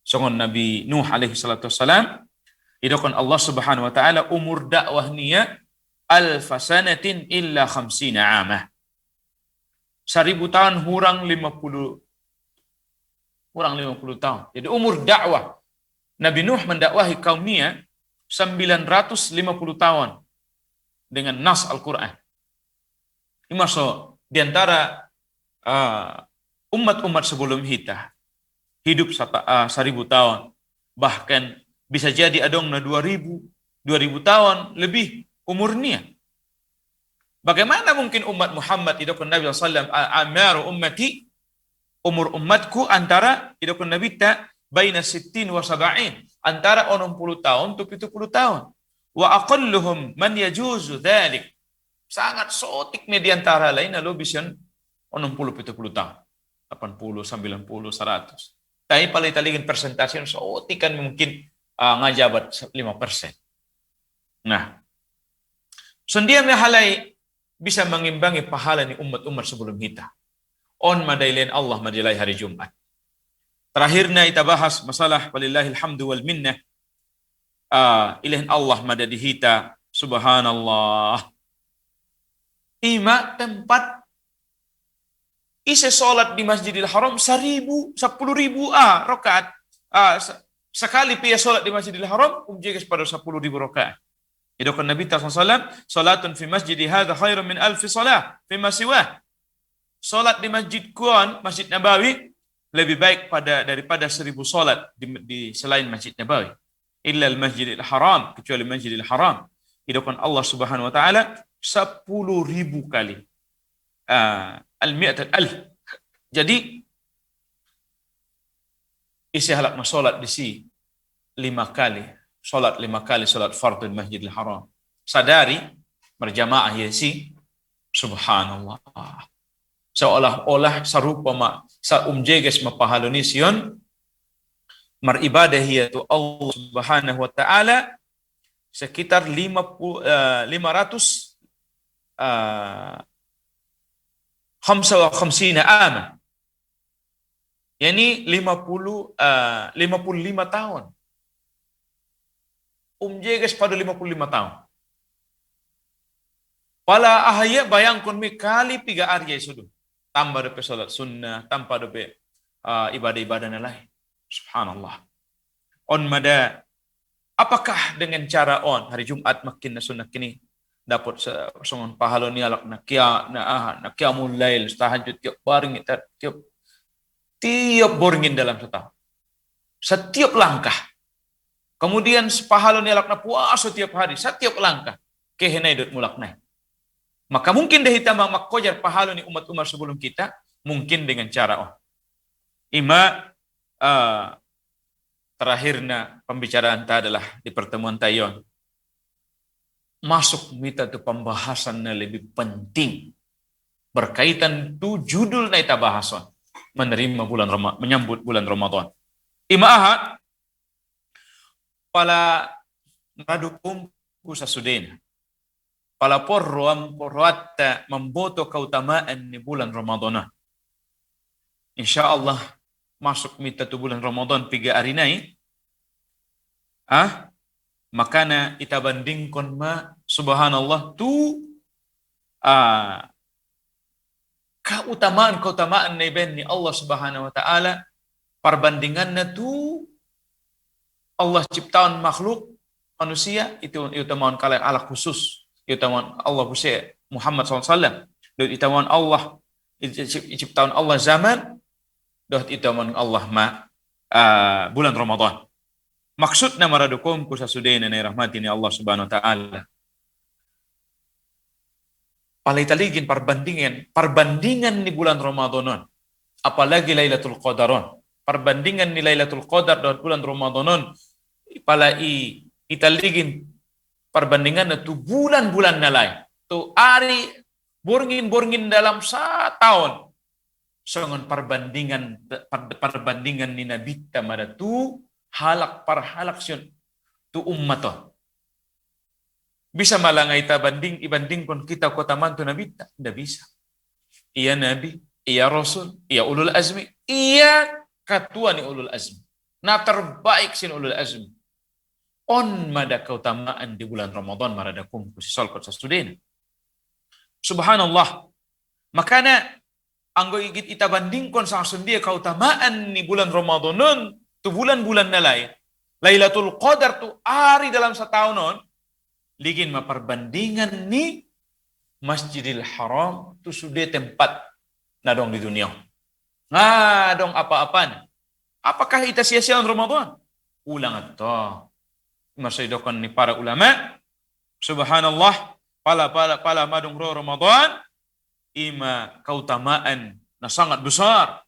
songon Nabi Nuh alaihi salatu wassalam, idokon Allah subhanahu wa ta'ala umur dakwah niya alfasanatin illa khamsina amah. 1000 tahun hurang 50 tahun. Jadi umur dakwah Nabi Nuh mendakwahi kaumnya 950 tahun dengan nas Al-Quran. Ini masuk di antara umat-umat sebelum kita hidup 1000 tahun. Bahkan bisa jadi adongna 2000 tahun lebih umurnya. Bagaimana mungkin umat Muhammad idokun Nabi sallallahu alaihi wasallam amaru ummati, umur umatku antara idokun Nabi ta baina 60 wa 70, antara 60 tahun tu 70 tahun. Wa aqalluhum man yajuzu dzalik, sangat sotik di antara lain lalu bisa 60 70 tahun. 80, 90, 100. Tapi paling taligin persentase sotik kan mungkin ngajabat 5%. Nah, sendiam halai bisa mengimbangi pahala ni umat-umat sebelum kita. On madailen Allah madilai hari Jumat. Terakhirnya kita bahas masalah walillahil hamdu wal minnah. Ilahin Allah madadi hita subhanallah. Ima tempat isi solat di Masjidil Haram 10.000 rakaat. Sekali pia solat di Masjidil Haram jaga pada 10.000 rakaat. Idokon Nabi SAW, salatun fi masjidi hadha khairun min alfi salah fi masiwah. Salat di masjid Kuan, Masjid Nabawi, lebih baik daripada 1000 salat di selain Masjid Nabawi. Illa al-Masjidil Haram, kecuali Masjidil Haram. Idokon Allah Subhanahu wa taala 10.000 kali. Al-mi'at al-alf. Jadi isi halakna salat di si 5 kali. Salat 5 kali salat fardhu di Masjidil Haram. Sadari berjamaah ya si subhanallah. Seolah-olah sarupa jeges mapahaloni sion maribadah yaitu Allah Subhanahu wa taala sekitar 500 55 ama. Yani 55 tahun. Jeges pada 55 tahun. Pala ahaya bayangkon mi kali 3 arya sudu. Tambah depe salat sunnah, tanpa depe ibadah-ibadah lain. Subhanallah. On mada, apakah dengan cara on hari Jumat makin na sunnah kini dapat songon pahala ni alak na qiyamul lail, tahajud tiap baring tiap boringin dalam setahun. Setiap langkah. Kemudian pahala ni alak na puasa tiap hari, setiap langkah. Kehenai dot mulak naik. Maka mungkin dah hitam makkojar pahala ni umat-umat sebelum kita, mungkin dengan cara on. Ima terakhirnya pembicaraan ta adalah di pertemuan tayon. Masuk kita tu pembahasan yang lebih penting berkaitan tu judul na ita bahasan menerima menyambut bulan Ramadan. Ima ahad pala madukum kusasudin. Pala porroatta memboto keutamaan ni bulan Ramadan. Insyaallah masuk mita tu bulan Ramadan 3 hari nai. Makana ita bandingkon ma subhanallah tu keutamaan ni ben ni Allah Subhanahu wa taala perbandingannya tu Allah ciptaan makhluk manusia itu utamaan kala ala khusus utamaan Allah khusus Muhammad SAW dan utamaan Allah ciptaan Allah zaman dan utamaan Allah bulan Ramadan. Maksudna maradukum kusasudaina na rahmatin Allah Subhanahu wa taala. Palitaligin perbandingan ni bulan Ramadan. Apalagi Lailatul Qadaron. Perbandingan ni Lailatul Qadar dan bulan Ramadan. Palai italigin perbandingan tu bulan-bulan nalai. Tu hari borngin dalam 1 tahun. Sangat perbandingan ni Nabi tamada tu halak sion tu ummaton. Bisa malah ita ibandingkan kita kota mantu Nabi tak? Tidak bisa. Ia Nabi, ia Rasul, ia ulul azmi, ia ketua ni ulul azmi. Na terbaik sin ulul azm. On mada keutamaan di bulan Ramadan marada kumku si solkot sa studena. Subhanallah. Makanya anggo igit ita bandingkon sa dia keutamaan ni bulan Ramadan tu bulan-bulan na lain. Lailatul Qadar tu hari dalam setahunon ligin maperbandingan ni Masjidil Haram tu sudah tempat nadong di dunia. Ngadong apa-apaan. Apakah ita sia-sia Ramadan? Ulang atau masaidokan ni para ulama. Subhanallah, pala madong Ramadan ima keutamaan na sangat besar.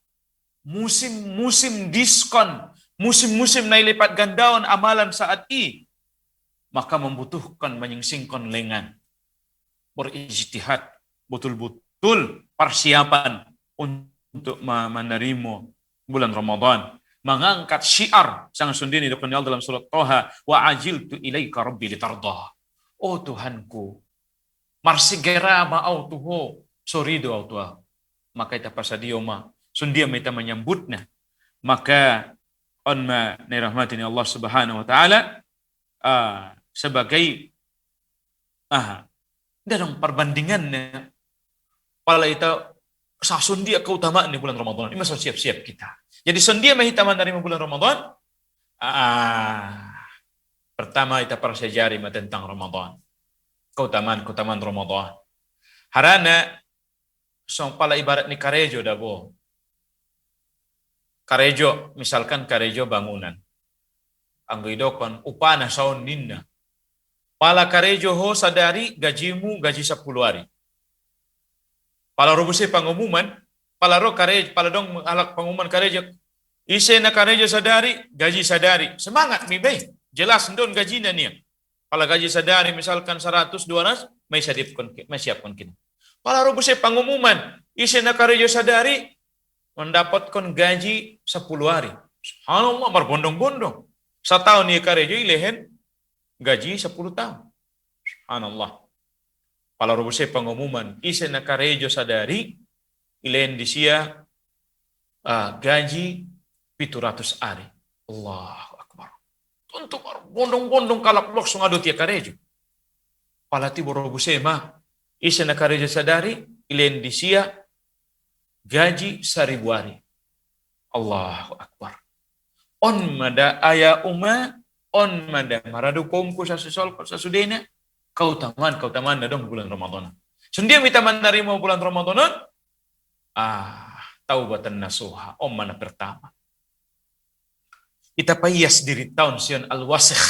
Musim-musim diskon, musim-musim na ilipat gandaon amalan saat ini, maka membutuhkan menyingsingkan lengan, berijtihad, betul-betul persiapan untuk menerima bulan Ramadan, mengangkat syiar sang sundini dikenal dalam surat Toha, wa ajiltu ilaika rabbi litardah. Oh Tuhanku, marsigera ma'au tuho sorido au tuha. Maka ita pasadio ma sundia mita menyambutnya. Maka on ma nirahmatin Allah Subhanahu wa taala sebagai dalam perbandingannya pala ita sasundia keutamaan di bulan Ramadan. Ini masih siap-siap kita. Jadi sundia mahitaman dari bulan Ramadan. Pertama ita persejari tentang Ramadan. Keutamaan Ramadan. Harana song pala ibarat ni karejo dabo. Karejo, misalkan karejo bangunan. Anggo idokon upana saon ninna. Pala karejo ho sadari gajimu gaji 10 hari. Pala robuse pengumuman, pala ro karejo, pala dong alak pengumuman karejo. Ise na karejo sadari, gaji sadari. Semangat mi bay. Jelas ndon gajina niya. Pala gaji sadari misalkan 100 200 may siapkan kita. Pala robuse pengumuman, ise na karejo sadari mendapatkan gaji 10 hari. Subhanallah, berbondong-bondong. Setahun ni karejo ilehen gaji 10 tahun. Subhanallah. Pala robuse pengumuman, ise na karejo sadari ilehen disia gaji 700 hari. Allahu Akbar. Untuk bondong-bondong kalap lok sungado tia karejo. Pala ti borobuse ma ise na karejo sadari ilehen disia gaji 1000 hari. Allahu Akbar. On mada aya umma, on mada maradu komku sa sudena, keutamaan na dong bulan Ramadan. Sundia mita menerima bulan Ramadan, taubatan nasuha, om mana pertama. Ita payas diri tahun sian al-wasikh,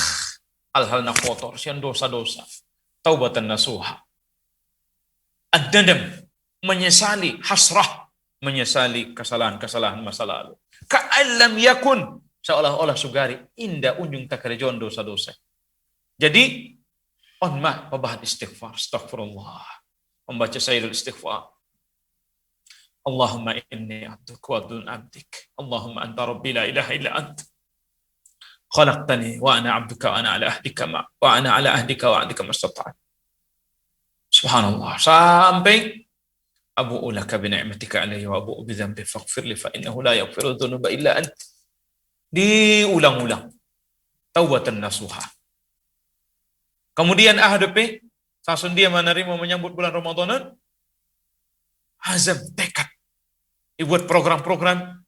hal-hal na kotor, sian dosa-dosa. Taubatan nasuha. Ad-nadam, menyesali, hasrah, menyesali kesalahan-kesalahan masa lalu. Ka'allam yakun, seolah-olah sugari indah unjung takarejon dosa-dosa. Jadi on ma pabahat istighfar, astaghfirullah. Membaca sayyidul istighfar. Allahumma inni abduka wa abdun abdik. Allahumma anta rabbi la ilaha illa ant. Khalaqtani wa ana abduka wa ana ala ahdika wa ana ala ahdika wa ahdika mastata'at. Subhanallah. Sampai abu'u laka bi ni'matika alayya wa abu'u bi dhanbi faghfir li fa innahu la yaghfiru dhunuba illa ant. Diulang-ulang. Taubatan nasuha. Kemudian ahdepe sasun dia menerima menyambut bulan Ramadan, azam tekad. Ibuat program-program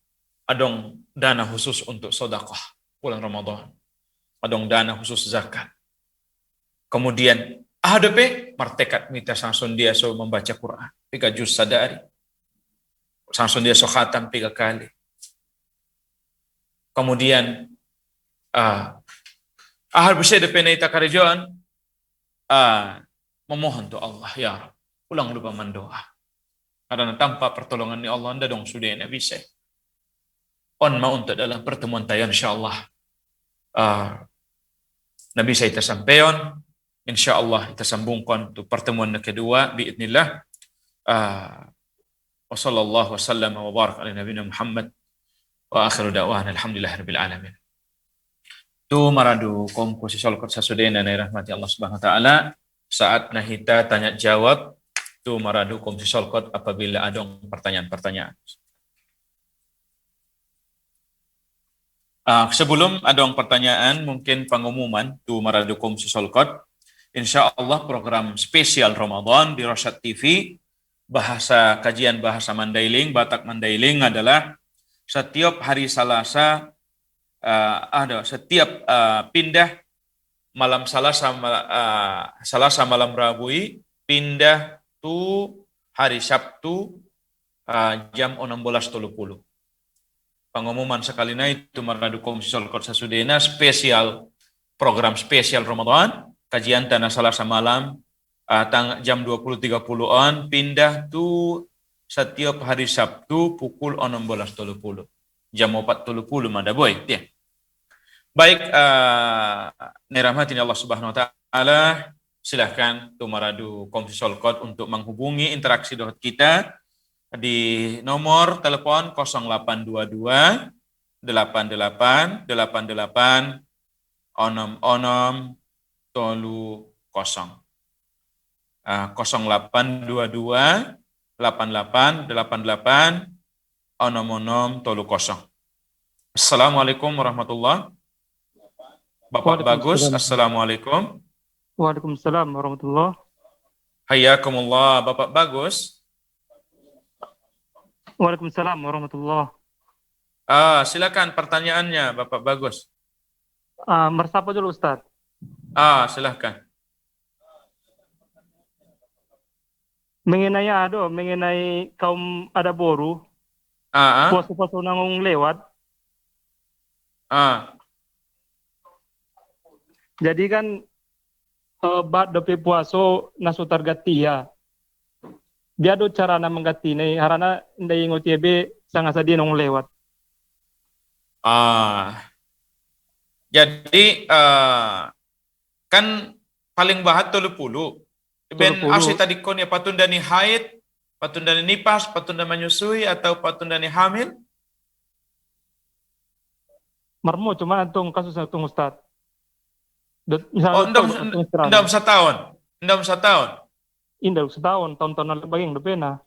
adong dana khusus untuk sedekah bulan Ramadan. Adong dana khusus zakat. Kemudian ahdepe martekat mita sasun dia so membaca Quran 3 juz sadari. Sasun dia so khatam 3 kali. Kemudian ahal bersih depan ita karejoan memohon tu Allah, ya Rabb, ulang lupa mendoa. Karena tanpa pertolongan ni Allah anda dong sudah nak bisa. On mau untuk dalam pertemuan tayan insyaallah Nabi saya kita sampaikan, insyaallah kita sambungkan untuk pertemuan kedua biidznillah. Wa sallallahu wasallam wa barak ala nabiyina Muhammad wa akhiru da'wana alhamdulillahirabbil alamin. Tu maradu komku sisolkot sasudena na rahmati Allah Subhanahu wa taala saat nahita tanya jawab tu maradu kom sisolkot apabila ada pertanyaan-pertanyaan. Sebelum ada pertanyaan, mungkin pengumuman tu maradukum sisolkot. Insya Allah program spesial Ramadan di Rosyad TV, kajian bahasa Mandailing, Batak Mandailing adalah setiap hari Selasa, setiap pindah malam Selasa malam Rabu, pindah tu hari Sabtu jam 16.30. Pengumuman sekali itu maradukum sisolkot sasudena program spesial Ramadan, kajian tanah Selasa malam jam 20.30 pindah tu setiap hari Sabtu pukul 16.30 jam 4.30 mada boy ya. Baik, nirahmatin Allah Subhanahu wa taala, silahkan tu maradu komsisolkot untuk menghubungi interaksi dengan kita di nomor telepon 0822 88 88 onom tolu kosong 0822 88 88 onom tolu kosong. Assalamualaikum warahmatullahi. Bapak Bagus, assalamualaikum. Waalaikumsalam warahmatullahi. Hayyakumullah, Bapak Bagus. Waalaikumsalam warahmatullahi. Silakan pertanyaannya, Bapak Bagus. Mersapa dulu Ustaz. Silakan. Mengenai kaum ada boru, puasa-puasa nanggung lewat. Jadi kan bat dope puaso nasu targati ya. Dia do cara na menggati nih, harana ndai ngotiebe sangat sadih nong lewat. Jadi kan paling bahat 30. Ben asli tadi kon ya patundani haid, patundani nipas, patundani menyusui atau patundani hamil? Mermo cuma antung kasus antung Ustaz. Ndam setahun. Indah setahun, tahun-tahun lagi yang depena.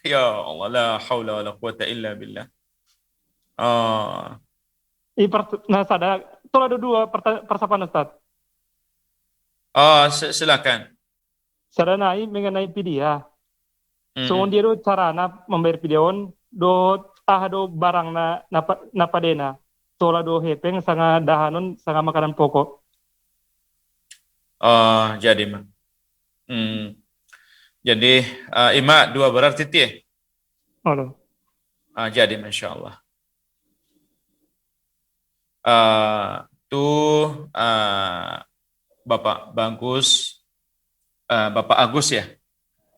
Ya Allah, la haula wala quwata illa billah. Sada, itu ada dua persapan Ustaz. Silakan. Saranai mengenai pidia. So dia do carana membayar pidion do barang na padena. Sola do hepeng sanga dahanon sanga makanan pokok. Jadi mah. Jadi ima dua berarti tiye. Halo. Jadi masya Allah. Bapak Bagus, Bapak Agus ya.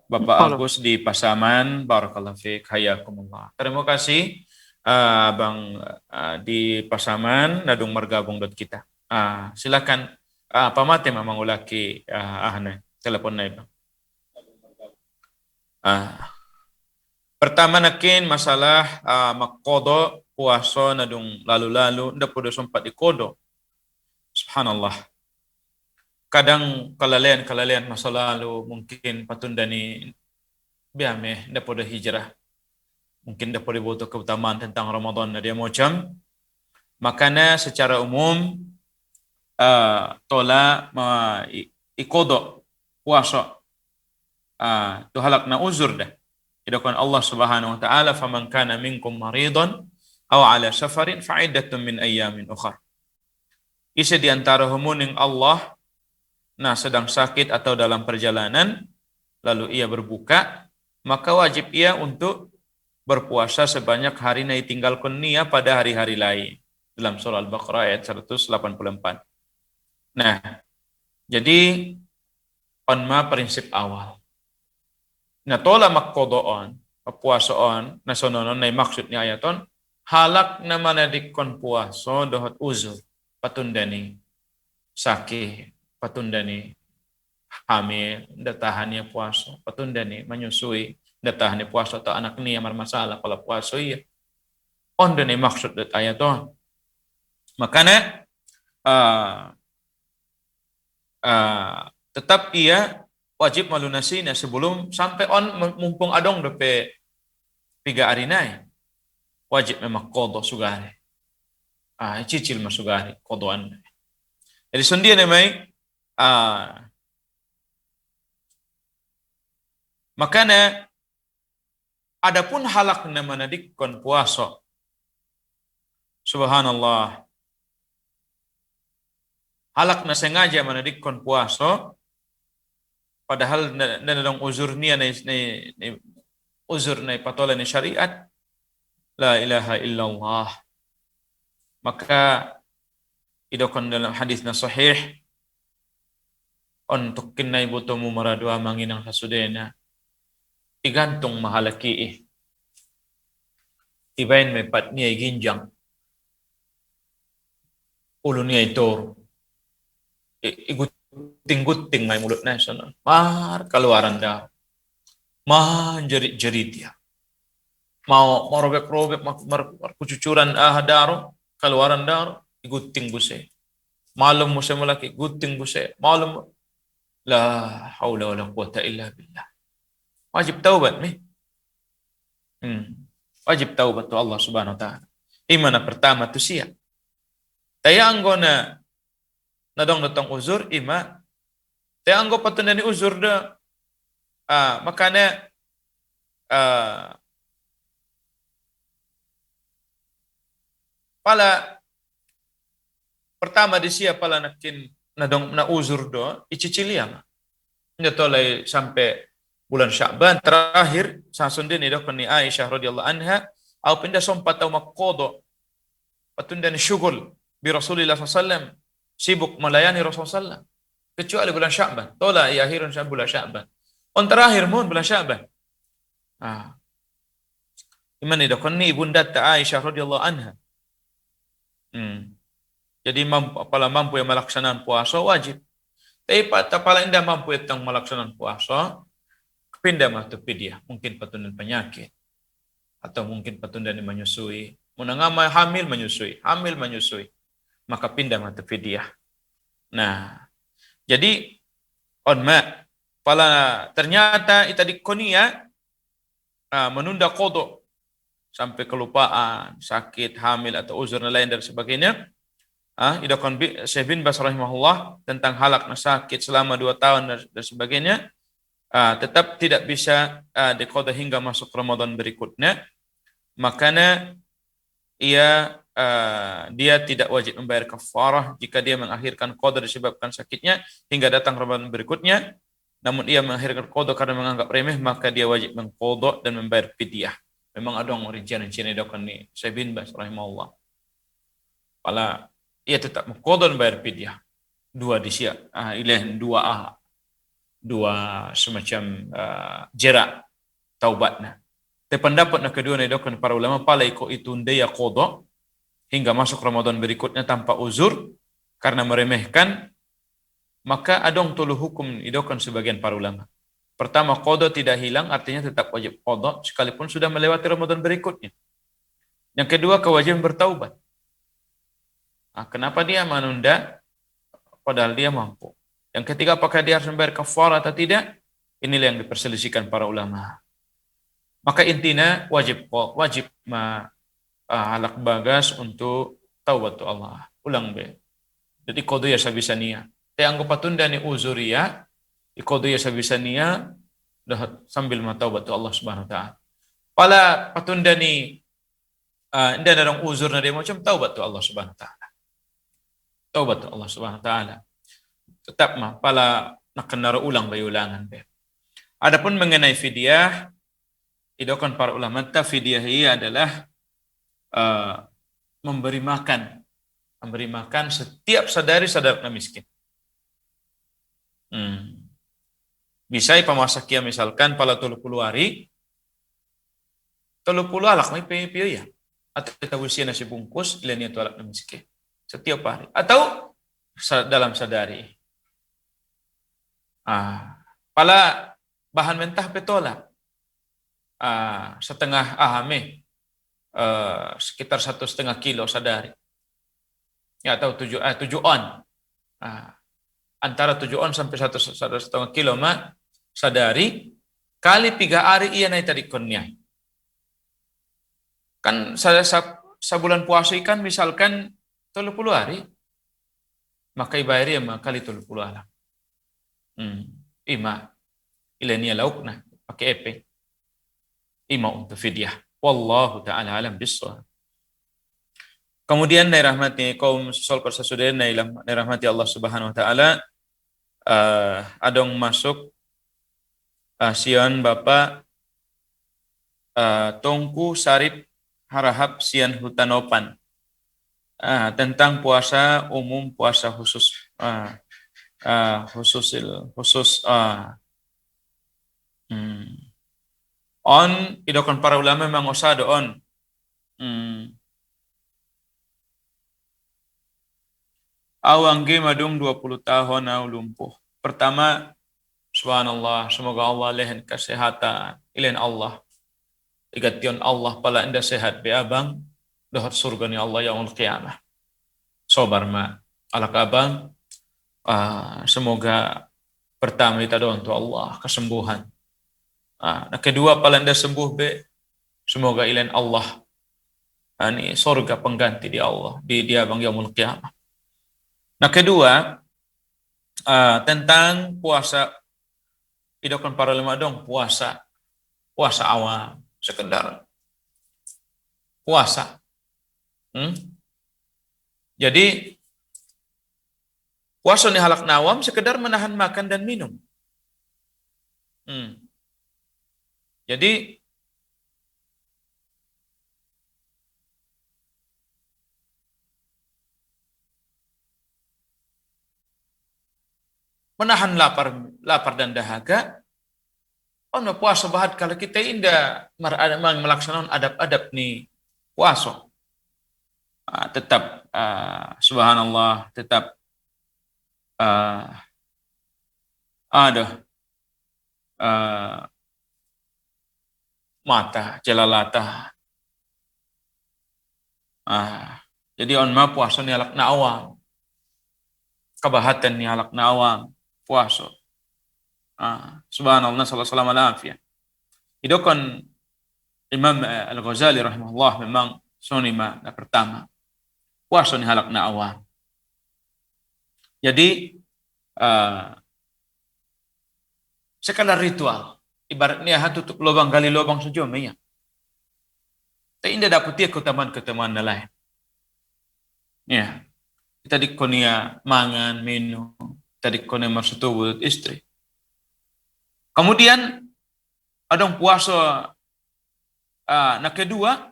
Bapak Agus di Pasaman, barakallahu fiik, hayakumullah. Terima kasih Abang di Pasaman nadung mergabung dot kita. Silakan pamate mamang ulaki telepon na iba. Pertama nakin masalah makodo puaso nadung lalu-lalu nda podo sempat dikodo. Subhanallah. Kadang kalalian masa lalu mungkin patundani biame nda podo hijrah. Mungkin nda podo butuh keutamaan tentang Ramadan na dia macam. Makanya secara umum tola ikodo puasa tu halak na uzur dah. Idakon Allah Subhanahu wa taala faman kana minkum maridan aw ala safarin fa iddatun min ayyamin ukhra. Isa di antara humuning Allah sedang sakit atau dalam perjalanan lalu ia berbuka, maka wajib ia untuk berpuasa sebanyak hari na tinggalkan nia pada hari-hari lain. Dalam surah Al-Baqarah ayat 184. Jadi onma prinsip awal. Tola makkodoon, puasoon, nasononon na maksudnya ayaton, halak na manadikon puaso dohot uzur, patundani sakit, patundani hamil, datahannya puaso, patundani menyusui, datahannya puaso atau anak niya marmasalah kalau puaso iya. Ondani maksud dat ayaton. Makanya tetap ia wajib malunasinya sebelum sampai mumpung adong dope 3 hari nai wajib memang kodo sugare. cicil masugari kodoan. Jadi sundia namai makanya adapun halak na manadikon puaso. Subhanallah. Halak na sengaja manadikon puaso padahal nanadong uzur niya na uzur na patola ni syariat. La ilaha illallah. Maka idokon dalam hadis na sahih untuk kinay buto mo maradua manginang hasudena igantung mahalaki ibain may pat niya ginjang ulo niya ito iguting-guting may mulut na sana mar kaluaran daw jerit-jerit dia mau robek-robek kucucuran daro kaluaran daro iguting buse malam mo sa malaki guting buse malam la haula wala quwata illa billah wajib taubat nih wajib taubat tu Allah subhanahu wa ta'ala imana pertama tu siya tayanggo na nadong natong uzur ima tayanggo patunda ni uzur da makanya pala pertama di siya pala nakin nadong na uzur do iciciliam nya tolay sampai bulan Sya'ban terakhir sasun din idok ni Aisyah radhiyallahu anha au pindah sompat tau makodo patunda ni syugul bi Rasulillah sallallahu sibuk melayani Rasulullah kecuali bulan Sya'ban tola ya akhirun bulan Sya'ban on terakhir mun bulan Sya'ban iman idok ni ibunda ta Aisyah radhiyallahu anha jadi mampu yang melaksanakan puasa wajib tapi pala indah mampu yang melaksanakan puasa pindah mah tu pidia mungkin patundan penyakit atau mungkin patundan menyusui munangama hamil menyusui maka pindah mah tu pidia. Nah jadi pala ternyata itadi konia menunda qada sampai kelupaan sakit hamil atau uzur lain dan sebagainya idakon Syekh bin Baz rahimahullah tentang halak sakit selama 2 tahun dan sebagainya tetap tidak bisa diqada hingga masuk Ramadan berikutnya makanya dia tidak wajib membayar kafarah jika dia mengakhirkan qada disebabkan sakitnya hingga datang Ramadan berikutnya namun ia mengakhirkan qada karena menganggap remeh maka dia wajib mengqada dan membayar fidyah. Memang ada rincian-rincian idakon ni Syekh bin Baz rahimahullah pala ia tetap mengqada dan bayar fidyah 2 di sia dua semacam jerak taubatna. Tapi pendapat na kedua didokon para ulama pala iko itunda ya qada hingga masuk Ramadan berikutnya tanpa uzur karena meremehkan maka adong tulu hukum idokon sebagian para ulama. Pertama qada tidak hilang artinya tetap wajib qada sekalipun sudah melewati Ramadan berikutnya. Yang kedua kewajiban bertaubat. Kenapa dia menunda padahal dia mampu? Yang ketiga, apakah dia harus membayar kafarah atau tidak? Inilah yang diperselisihkan para ulama. Maka intinya wajib halak bagas untuk taubat Allah. Ulang be. Jadi qada ya sabisania. Te anggo patunda ni uzuria, qada ya sabisania sambil mataubat Allah Subhanahu wa taala. Pala patunda ni inda narong uzur na dia macam taubat Allah Subhanahu wa taala. Taubat Allah Subhanahu wa taala. Tetap mah pala nakenara ulang bayulangan be. Adapun mengenai fidyah idokon para ulama fidyah ini adalah memberi makan setiap sadari miskin. Bisa pamasakia misalkan pala 30 hari 30 alak may piyo ya atau kita usia nasi bungkus ilan itu alak na miskin setiap hari atau dalam sadari. Pala bahan mentah petola setengah ahame sekitar 1,5 kilo sadari ya atau 7 on antara 7 on sampai 1,5 kilo mah sadari kali 3 hari iya na tadi konnya kan sabulan puasa ikan misalkan 30 hari maka ibayari ma kali 30 alam. Ima ilenia laukna pakai epe. Ima untuk fidyah. Wallahu ta'ala alam bissawab. Kemudian rahmati kaum sesol persasudayan rahmati Allah Subhanahu wa taala, adong masuk sian Bapak tongku sarip harahap sian hutanopan tentang puasa umum, puasa khusus on idokon para ulama memang osado on awang madung 20 tahun au lumpuh. Pertama, subhanallah, semoga Allah lehen kesehatan, ilen Allah. Igation Allah pala anda sehat be abang, dohot surga ni Allah yaumul qiyamah. Sobar ma, alak abang, semoga pertama kita doa untuk Allah kesembuhan. Nah kedua pala anda sembuh be, semoga ilen Allah. Ini surga pengganti di Allah, di abang yaumul qiyamah. Nah kedua tentang puasa, idokon para ulama dong puasa awam sekedar puasa. Jadi puasa ni halak nawam sekedar menahan makan dan minum. Jadi menahan lapar dan dahaga. Puasa bahat kalau kita indah melaksanakan adab-adab nih puasa. Tetap subhanallah, tetap mata jelalata. Jadi puasa nih alak na awam. Kabahatan nih alak na awam. Puasa. Subhanallah sallallahu alaihi wasallam. Idokon Imam Al-Ghazali rahimahullah memang sonima na pertama. Puasa ni halak na awam. Jadi sekadar ritual. Ibaratnya tutup lubang gali lubang saja ya. Tak indah dapat dia keutamaan na lain. Ya. Kita dikonia mangan, minum, tadi kono marsutubut istri. Kemudian adong puasa na kedua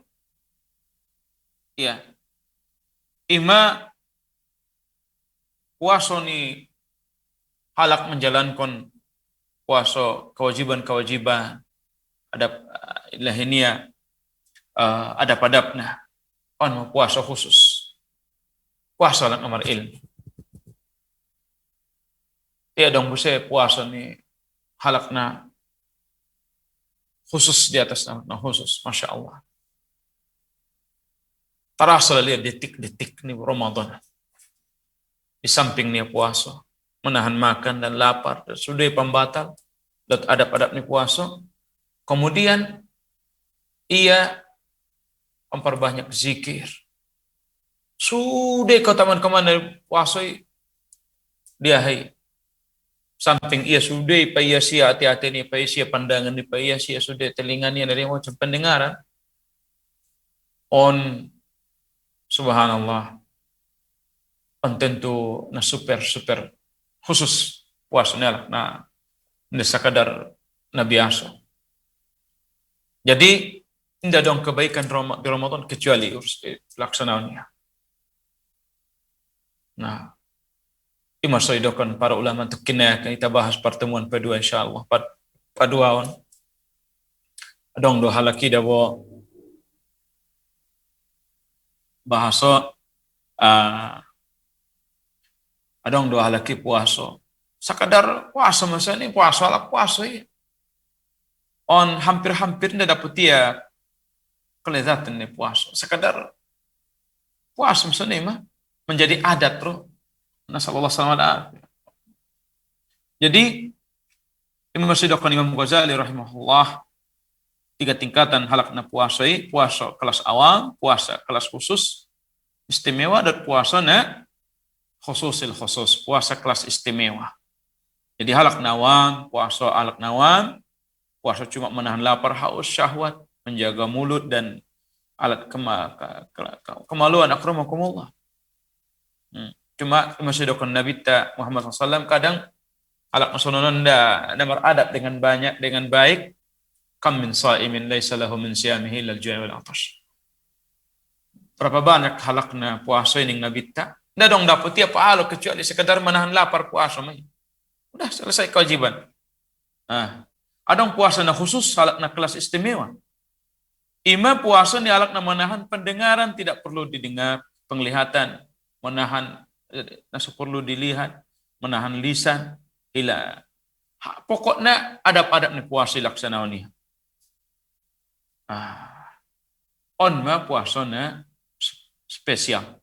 ya ima puasa ni halak menjalankan puasa kewajiban adab ilahinia adab-adabna on puasa khusus puasa lang amar ilmu. Iya dong bisa puasa nih halakna khusus di atas nama khusus, masya Allah. Terasa lihat detik-detik nih Ramadan. Di samping nih puasa, menahan makan dan lapar, dan sudah pembatal, dan adab-adab nih puasa. Kemudian ia memperbanyak zikir. Sudah kau taman-taman puasa dia hai. Samping ia sudah, pa ia sia hati-hati ni, pa ia sia pandangan ni, pa ia sia sudah telinganya dari macam pendengaran. On, subhanallah, on tentu na super khusus puasanya lah, na sekadar na biasa. Jadi tidak dong kebaikan di Ramadan kecuali urus laksanaannya. Nah, masa idokan para ulama untuk kita bahas pertemuan kedua insyaallah paduaon adong do halaki dawo bahasa adong do halaki puasa sekadar puasa masa ini puasa lah puasa ya on hampir ndak dapat dia kelezatan nih puasa sekadar puasa masa ini mah menjadi adat bro. Nasallallahu alaihi. Jadi Imam Siddiqan Imam Ghazali rahimahullah 3 tingkatan halakna puasa kelas awam, puasa kelas khusus, Istimewa dan puasa na khususil khusus, puasa kelas istimewa. Jadi halak nawam, puasa halak nawam, puasa cuma menahan lapar, haus, syahwat, menjaga mulut dan alat kemaluan akramakumullah. Cuma masih dokon Nabi Muhammad SAW kadang alak masononon da beradab dengan baik. Kam min sa'imin laisa lahu min siyamihi lal ju'i wal 'atash. Berapa banyak halakna puasa ini Nabi ta? Nggak dong dapat tiap hal kecuali sekedar menahan lapar puasa mai. Udah selesai kewajiban. Nah, adong puasa na khusus halakna kelas istimewa. Ima puasa ni halakna menahan pendengaran tidak perlu didengar, penglihatan menahan nasa perlu dilihat, menahan lisan, ila. Pokoknya adab-adab ni puasa laksanawan ni. On ma puasa na spesial.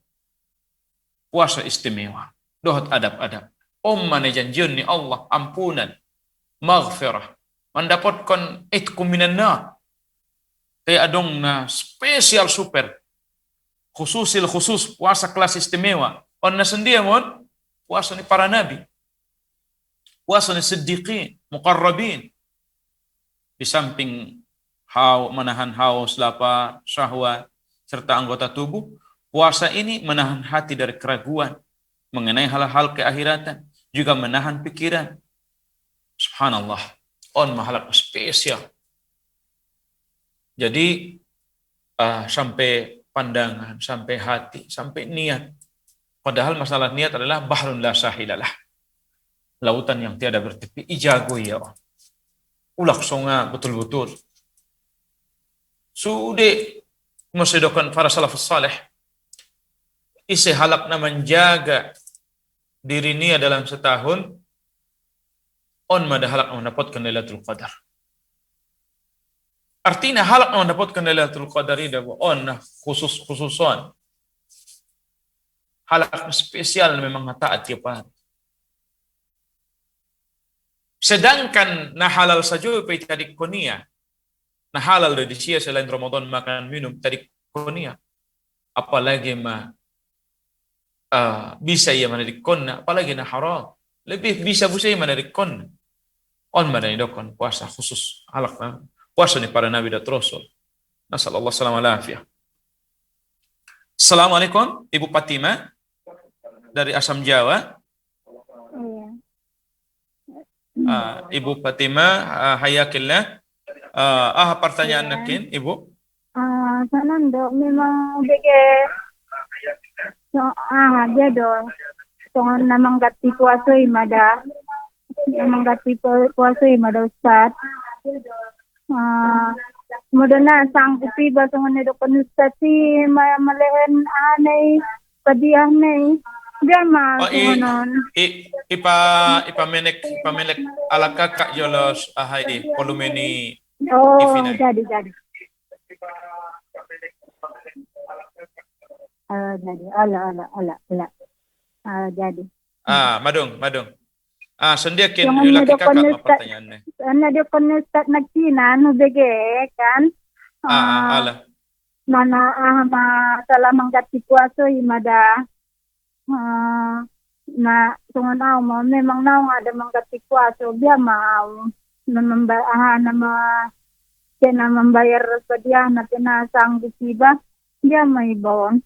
Puasa istimewa. Dohot adab-adab. Mana janjian ni Allah ampunan, maghfirah, mendapatkan itqu minan nar. Kayak adong na spesial super. Khusus puasa kelas istimewa. On na sendiamon puasa ni para nabi. Puasa ni siddiqin, muqarrabin. Di samping menahan haus, lapar, syahwat, serta anggota tubuh, puasa ini menahan hati dari keraguan mengenai hal-hal keakhiratan, juga menahan pikiran. Subhanallah, mahalak spesial. Jadi sampai pandangan, sampai hati, sampai niat. Padahal masalah niat adalah bahrun la sahilalah. Lautan yang tiada bertepi, ijago ya. Ulak songa betul-betul. Sudah mensedokan para salafus saleh isi halak na menjaga diri niya dalam setahun mada halak na mendapatkan Lailatul Qadar. Artinya halak na mendapatkan Lailatul Qadar ini na khususon halak spesial memang taat tiap hari. Sedangkan na halal saja tadi konia. Nah halal dari dia selain Ramadan makan minum tadi konia. Apalagi bisa ia menadikon, apalagi na haram. Lebih bisa ia menadikon. Menadikon puasa khusus halak puasa ni para nabi dan rasul. Nasallallahu salam alafiyah. Assalamualaikum Ibu Fatima dari Asam Jawa. Ibu Fatima, hayakillah. Pertanyaan nakin, Ibu? Sanando, memang bege dia do. Tungan namang gati puasa imada. Namang gati puasa imada Ustaz. Mudana sanggupi ba tungan do Ustaz si malehen anay padiah nay. Gama tunganon. Ipamenek ala kakak yolos ahai kolumeni. Jadi. Jadi, jadi. Madung. Sendiakin laki kakak apa pertanyaannya? Dia Ustaz nagkina, bege kan? Ala. Mana masalah menggati puasa imada. Na tungan mo memang naong ada menggati puasa dia mau membayar sedia na pinasang disiba dia may bawon.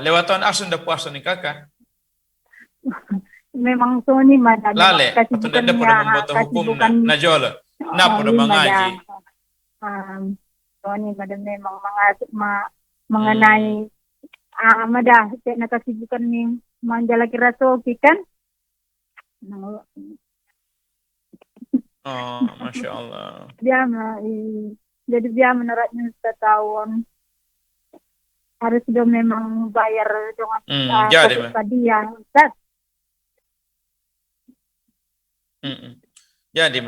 Lewatan asun da puasa ni kakak. Memang Sony madami Lale, patunda pada membuat hukum na jola. Na pada mengaji. Sony madam memang mengenai madah nakasibukan ni manjalaki rasoki kan. Masya Allah. Jadi dia menurutnya setahun harus sudah memang bayar dengan jadi dia Ustaz. Jadi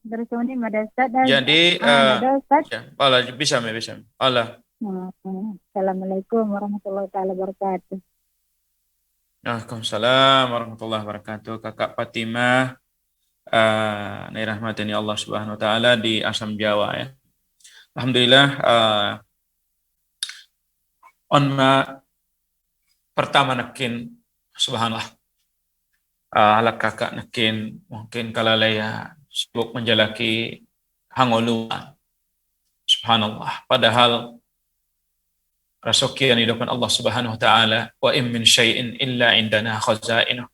Dari sini ada Ustaz. Jadi ada Ustaz. Allah bisa. Allah. Assalamualaikum warahmatullahi wabarakatuh. Waalaikumsalam warahmatullahi wabarakatuh. Kakak Fatimah, Nai rahmatani Allah Subhanahu wa taala di Asam Jawa ya. Alhamdulillah onma pertama nakin subhanallah halak kakak nakin mungkin kalalaya sibuk menjalaki hangoluan subhanallah padahal rasokian hidupan Allah Subhanahu wa taala wa in min syai'in illa indana khaza'inuh.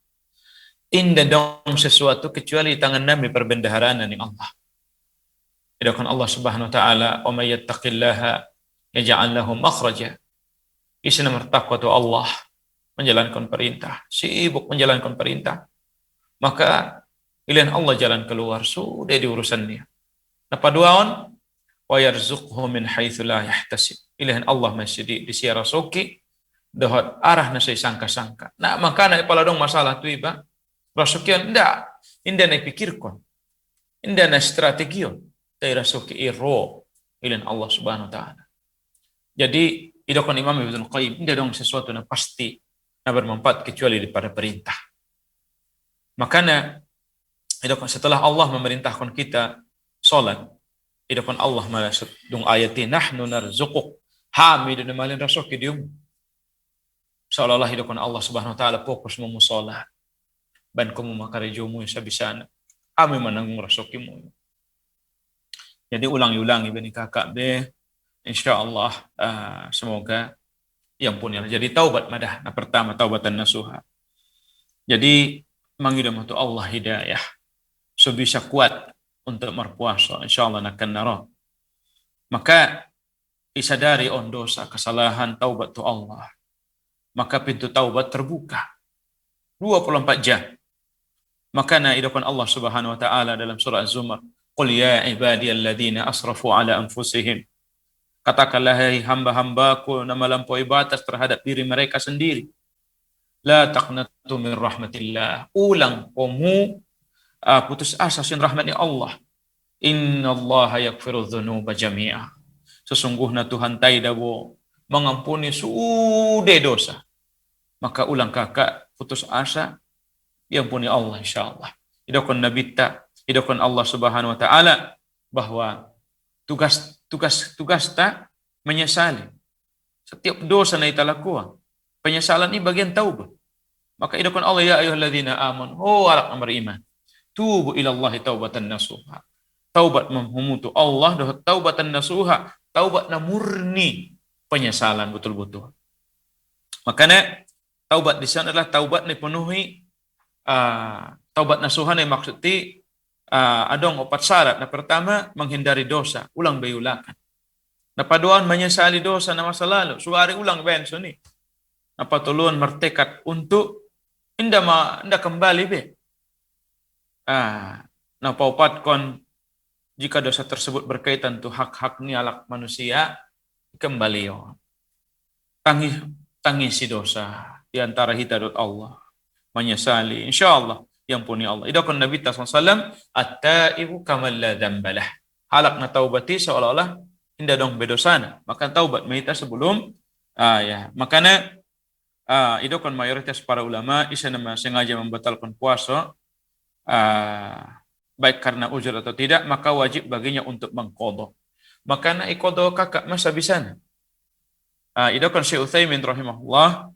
Indah dong sesuatu kecuali tangan nami perbendaharaan dari Allah. Hidupan Allah Subhanahu wa taala wa may yattaqillaha yaj'al lahu makhraja. Isna bertakwa tu Allah menjalankan perintah, sibuk menjalankan perintah. Maka pilihan Allah jalan keluar sudah di urusannya. Napa duaon wa yarzuqhu min haitsu la yahtasib. Pilihan Allah masih di siara soki dohot arah na say sangka-sangka. Nah, maka na pala dong masalah tu iba. Rasukian inda na pikirkon. Inda na strategion. Tay rasuki iro pilihan Allah Subhanahu wa taala. Jadi idokon Imam Ibnu Qayyim inda dong sesuatu na pasti na bermanfaat kecuali daripada perintah. Makanya idokon setelah Allah memerintahkan kita salat, idokon Allah malasut dung ayati nahnu narzuquk hamidun malin rasuki dium. Seolah-olah idokon Allah Subhanahu wa taala fokus mu salat. Ban kamu makarejomu sabisana. Kami manang rasukimu. Jadi ulang-ulangi bani kakak be. Insyaallah semoga yang punya jadi taubat madah. Nah, pertama taubatan nasuha. Jadi mangidam tu Allah hidayah. So bisa kuat untuk berpuasa insyaallah akan nara. Maka isadari on dosa kesalahan taubat tu Allah. Maka pintu taubat terbuka 24 jam. Maka na idapan Allah Subhanahu wa taala dalam surah Az-Zumar, "Qul ya ibadiyalladzina asrafu ala anfusihim." Katakanlah hai hamba-hambaku yang melampaui batas terhadap diri mereka sendiri. La taqnatu min rahmatillah. Ulang kamu putus asa sin rahmatnya Allah. Innallaha yaghfiru dzunuba jami'a. Sesungguhnya Tuhan taidabo mengampuni sudah dosa. Maka ulang kakak putus asa diampuni Allah insyaallah. Idokon nabita, idokon Allah Subhanahu wa taala bahwa tugas tak menyesali setiap dosa na italakuan. Penyesalan ini bagian taubat. Maka idokon Allah ya ayyuhalladzina amanu alaq beriman. Tubu ilallahi taubatan nasuha. Taubat memutu Allah doh taubatan nasuha, taubat na murni, penyesalan betul-betul. Makanya taubat di sana adalah taubat ni penuhi taubat nasuhan yang maksudnya adong 4 syarat. Nah, pertama menghindari dosa, ulang bayulakan. Nah, paduan menyesali dosa na masa lalu, suari ulang benso ni. Nah, patuluan mertekad untuk indah kembali be. Nah, paupat kon jika dosa tersebut berkaitan tu hak-hak ni alak manusia kembali yo. Tangisi dosa di antara kita dan Allah. Menyesali insyaallah yang punya Allah. Idakon Nabi SAW at-taibu kamal la dzambalah. Halak na taubati seolah-olah indah dong bedosana. Maka taubat meita sebelum ya. Makanya idakon mayoritas para ulama isa nama sengaja membatalkan puasa baik karena uzur atau tidak, maka wajib baginya untuk mengqadha. Makanya iqadha kakak masa bisana. Idakon Syekh Utsaimin rahimahullah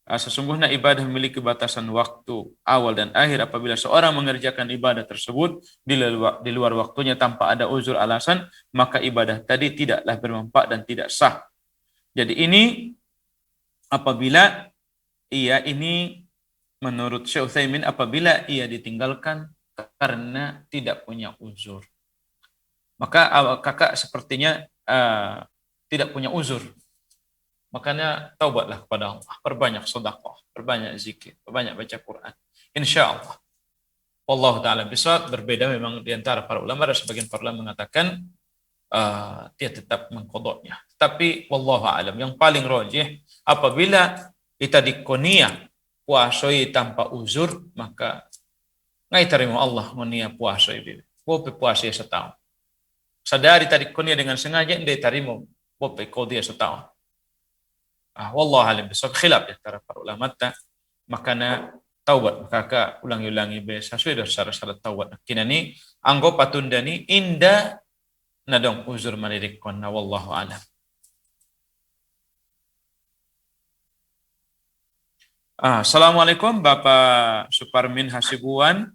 sesungguhnya ibadah memiliki batasan waktu awal dan akhir. Apabila seorang mengerjakan ibadah tersebut di luar waktunya tanpa ada uzur alasan, maka ibadah tadi tidaklah bermanfaat dan tidak sah. Jadi ini apabila ini menurut Syekh Utsaimin apabila ia ditinggalkan karena tidak punya uzur. Maka kakak sepertinya tidak punya uzur. Makanya taubatlah kepada Allah, perbanyak sedekah, perbanyak zikir, perbanyak baca Quran. Insyaallah. Wallahu taala bisawab. Berbeda memang di antara para ulama, ada sebagian para ulama mengatakan dia tetap mengqadanya. Tapi wallahu alam, yang paling rajih apabila kita dikonia puasoi tanpa uzur, maka ngai terima Allah ngonia puasoi bibi. Bope puasa setahun. Sadari tadi konia dengan sengaja ndai tarimo bope kodia setahun. Wallahu alam bisawab, khilaf di antara para ulama. Makanya taubat kakak ulangi-ulangi be sesuai dengan syarat-syarat taubat kinani anggo patundani inda nadong uzur malirik konna wallahu alam. Assalamualaikum Bapak Suparmin Hasibuan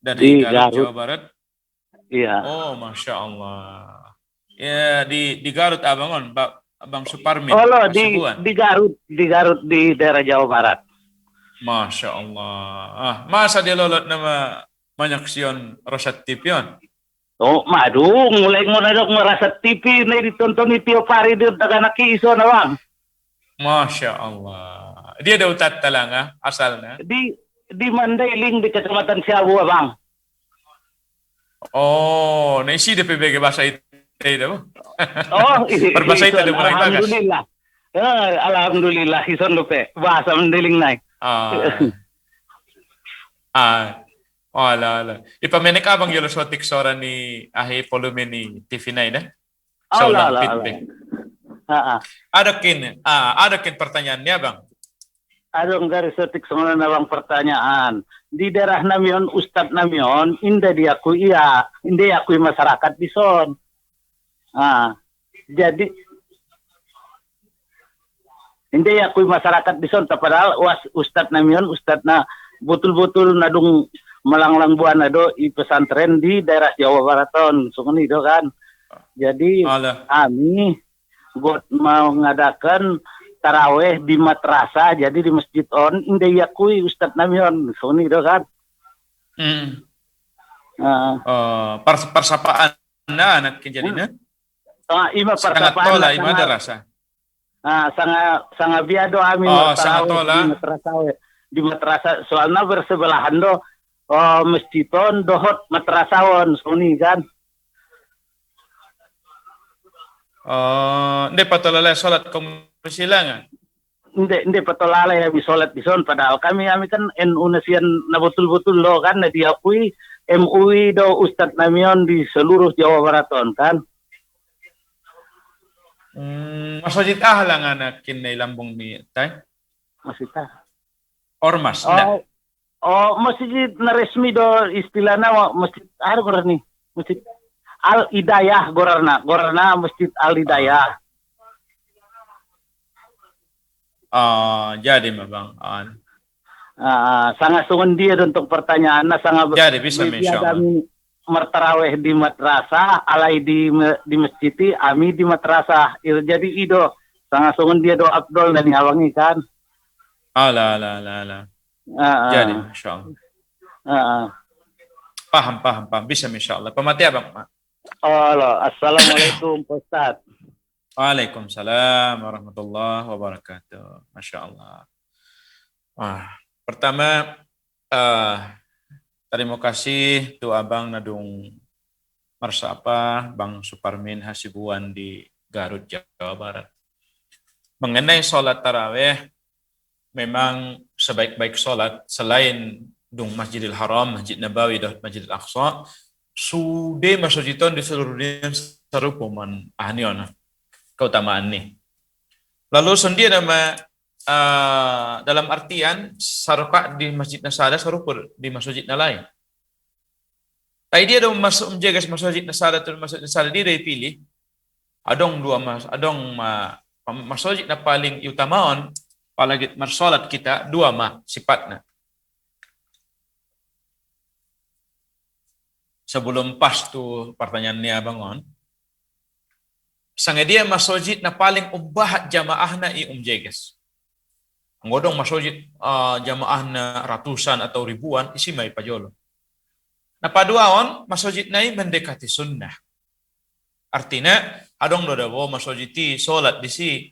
dari Garut, Jawa Barat. Iya. Oh, Masya Allah. Ya, di Garut Abangon, Abang Suparmin. Oh, Hasibuan. di Garut di daerah Jawa Barat. Masya Allah. Masa dia lolot nama manyaksian Rosat TV on? Oh, madu mulai ngonadok merasa TV nih ditonton tiap hari di anak iso na bang. Masya Allah. Dia ada utat talanga asalnya. Di Mandailing di Kecamatan Siabu bang. Oh, nasi DPBG bahasa itu. Oh, berbahasa itu ada mulai bagas. Alhamdulillah. Alhamdulillah ison lupe bahasa Mandailing naik. Ala. Ipamenek abang yolo sotik sora ni ahi volume ni TV9 dah. Ada kin pertanyaannya bang. Ada dari sotik semua bang pertanyaan. Di daerah Namion Ustadz Namion indah diakui masyarakat di son. Jadi indah diakui masyarakat di son. Padahal Ustadz Namion Ustadz betul-betul nadung melanglang buana do i pesantren di daerah Jawa Baraton sungguh itu kan. Jadi kami mau mengadakan taraweh di madrasah, jadi di masjid on indah yakui Ustadz Namion sungguh itu kan. Persapaan anak kejadiannya. Ima persapaan tola ima darasa. Sangat biado amin taraweh di madrasah soalnya bersebelahan do masjidon dohot madrasahon suni kan. Ndek patolala salat silangan. Ndek patolala ya bisolat bison padahal kami kan NU nasian na betul-betul lo kan na diakui MUI do Ustadz Namion di seluruh Jawa Baraton kan. Masjid lang anak kinay lambong ni tay. Masjid Ormas. Masjid na resmi do istilahnya masjid nih masjid Al Hidayah gorarna masjid Al Hidayah. Jadi bang. Sangat sungun dia untuk pertanyaan sangat. Jadi bisa kami mertaraweh di madrasah, alai di masjid, ami di madrasah. Jadi ido sangat sungun dia do Abdul dan hawangi kan. Ala. Jadi Masya Allah. Paham. Bisa Masya Allah. Pemati abang. Assalamualaikum Pak Ustaz. Waalaikumsalam warahmatullahi wabarakatuh. Masya Allah. Pertama, terima kasih tu abang nadung marsapa Bang Suparmin Hasibuan di Garut, Jawa Barat. Mengenai sholat taraweh, memang sebaik-baik sholat selain dung Masjidil Haram, Masjid Nabawi dan Masjidil Aqsa, sudah masjiditon di seluruh dunia sarupuman ahnion keutamaan nih. Lalu sendiri nama dalam artian saruka di Masjid Nasada sarupur di masjid lain. Tapi dia dong masuk menjaga Masjid Nasada atau Masjid Nasada dia pilih. Adong dua masjid na paling utamaon palagi marsolat kita dua sifatnya. Sebelum pas tu pertanyaannya bangun, sange dia masjid na paling umbahat jamaahna jeges. Ngodong masjid jamaahna ratusan atau ribuan isi may pajolo. Napaduaon masjid na mendekati sunnah. Artinya adong dodawo masjid solat di si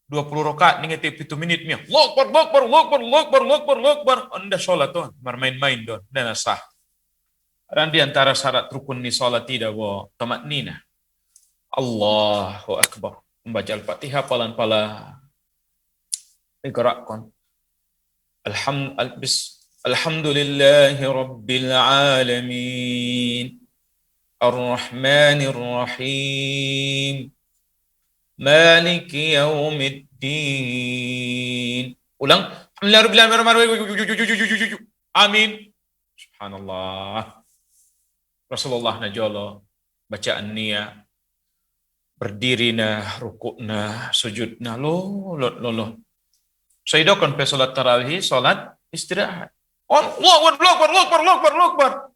20 rakaat ningati 7 menit mi. Lokbar. Anda solat tuh bermain-main don dan sah. Dan di antara syarat rukun ni salat tidak wa tamatnina. Allahu Akbar. Membaca Al-Fatihah palan-pala. Iqra'kan. Alhamdulillahi Rabbil Alamin. Ar-Rahmanir Rahim. Maliki Yaumiddin. Ulang. Amin. Subhanallah. Rasulullah najolo bacaan niya berdiri na rukuk na sujud na lo. Saya kon pe salat tarawih, salat istirahat. Allahu akbar.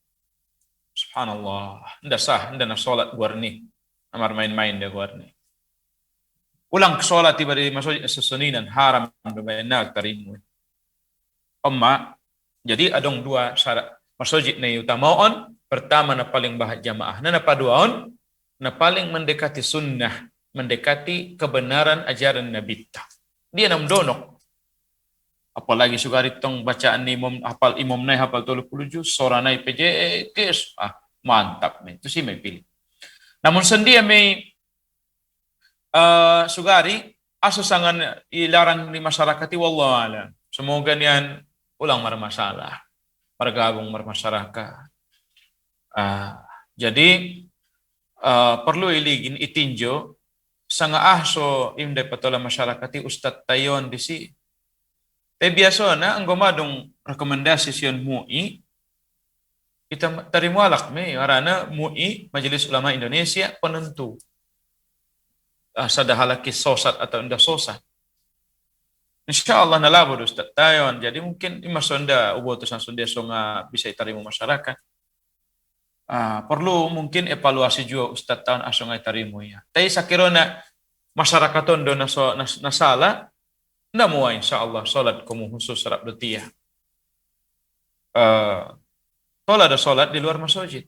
Subhanallah. Nda sah, nda na salat guarni. Amar main-main dia guarni. Ulang ke salat tiba di masjid sesuninan haram bermain tarimu. Jadi adong dua syarat masjid na utamaon. Pertama na paling bahat jamaah. Na paduaon na paling mendekati sunnah, mendekati kebenaran ajaran Nabi. Dia nam donok. Apalagi sugari tong bacaan ni imam nai hafal 30 juz, sora nai PJKS. Mantap nih. Itu sih may pilih. Namun sendia may sugari asusangan ilarang di masyarakat wallahu alam. Semoga nian ulang marmasalah. Margabung marmasyarakat. Jadi perlu iligin itinjo sanga so imday patola masyarakat Ustad tayon di si. Biasa na ang gumadong rekomendasi siyon MUI kita tarimualak me karena MUI Majelis Ulama Indonesia penentu sadahalaki sosat atau indah sosat. Insyaallah nalabo Ustad tayon. Jadi mungkin imasonda ubotusan sonda songa bisa itarimu masyarakat. Perlu mungkin evaluasi juga Ustaz tahun asongai tarimu ya. Tapi sakirona masyarakat tondo nasala nda mua insyaallah salat kamu khusus serap betiyah. Tola ada salat di luar masjid.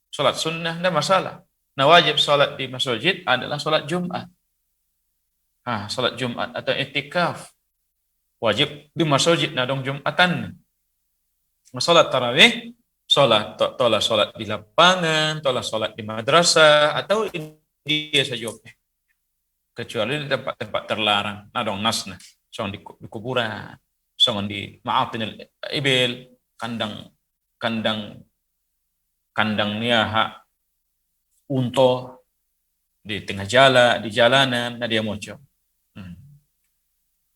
Salat sunnah nda masalah. Nah wajib salat di masjid adalah salat Jumat. Salat Jumat atau itikaf. Wajib di masjid nadong Jumatan. Salat tarawih tola salat di lapangan, tola salat di madrasah, atau dia saja. Kecuali di tempat-tempat terlarang. Nadong nasna. Soal di kuburan. Soal di ma'atinil ibil. Kandang niaha. Unto. Di tengah jalan, di jalanan. Nadia moco.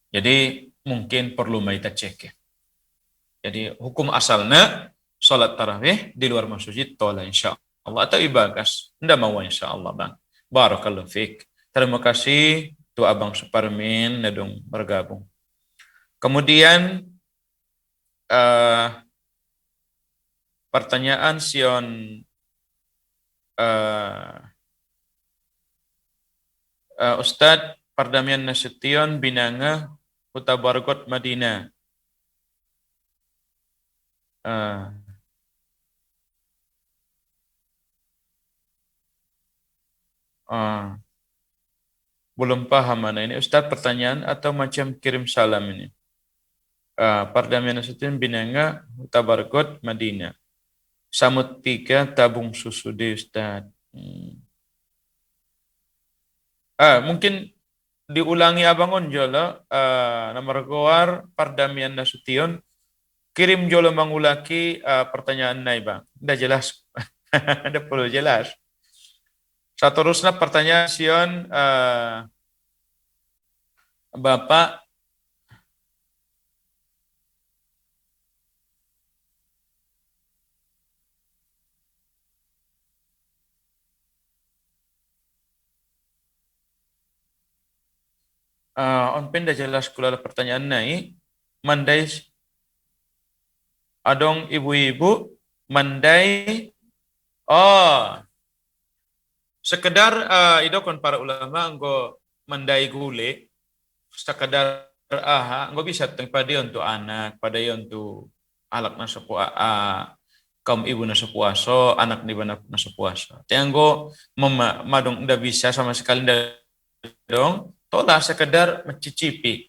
Jadi mungkin perlu kita cek. Jadi hukum asalnya salat tarawih di luar masjid tola insyaallah atau ibagas ndak mau insyaallah bang. Barakallahu fiik. Terima kasih tu Abang Suparmin nadong bergabung. Kemudian pertanyaan sion Ustadz Pardamian Nasution Binanga Kota Bargot Madinah. Belum paham mana ini Ustaz pertanyaan atau macam kirim salam ini. Pardamian Nasution Binanga Kota Bargot Madinah. Samut 3 tabung susu di Ustaz. Mungkin diulangi abangon jolo nomor goar Pardamian Nasution kirim jolo mangulaki pertanyaan nai bang. Udah jelas. Ada perlu jelas. Seterusnya pertanyaan sion Bapak on penda jelas kula pertanyaan nai mandai adong ibu-ibu mandai sekedar idokon para ulama anggo mandai gule sekedar anggo bisa pada untuk anak pada untuk alak na kaum ibu na sepuaso anak di bana na sepuaso tianggo madong nda bisa sama sekali nda dong tola sekedar mencicipi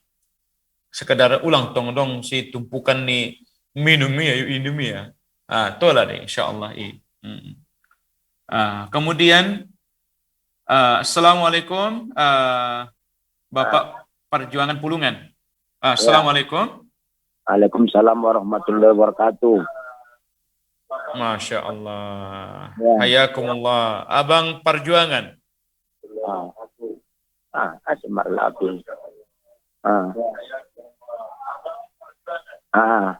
sekedar ulang dong si tumpukan ni minum ya tola deh insyaallah kemudian Assalamualaikum Bapak Perjuangan Pulungan. Assalamualaikum. Waalaikumsalam warahmatullahi wabarakatuh. Masya Allah. Hayakumullah. Abang Perjuangan. Ya.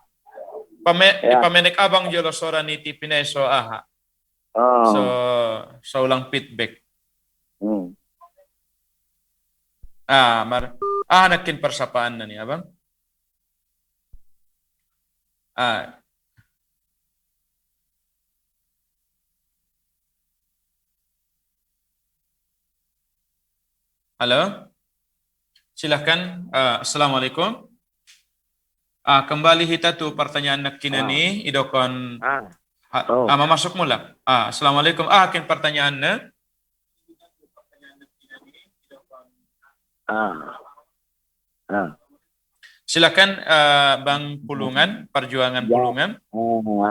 Ipamenek abang jolo sora ni tipinay so aha. So ulang feedback. Nakin persapaan na ni abang. Halo, silahkan. Assalamualaikum. Kembali kita tuh pertanyaan nak kinani idokon. Masuk mula. Assalamualaikum. Akin pertanyaan na. Silakan Bang Pulungan, Perjuangan Pulungan.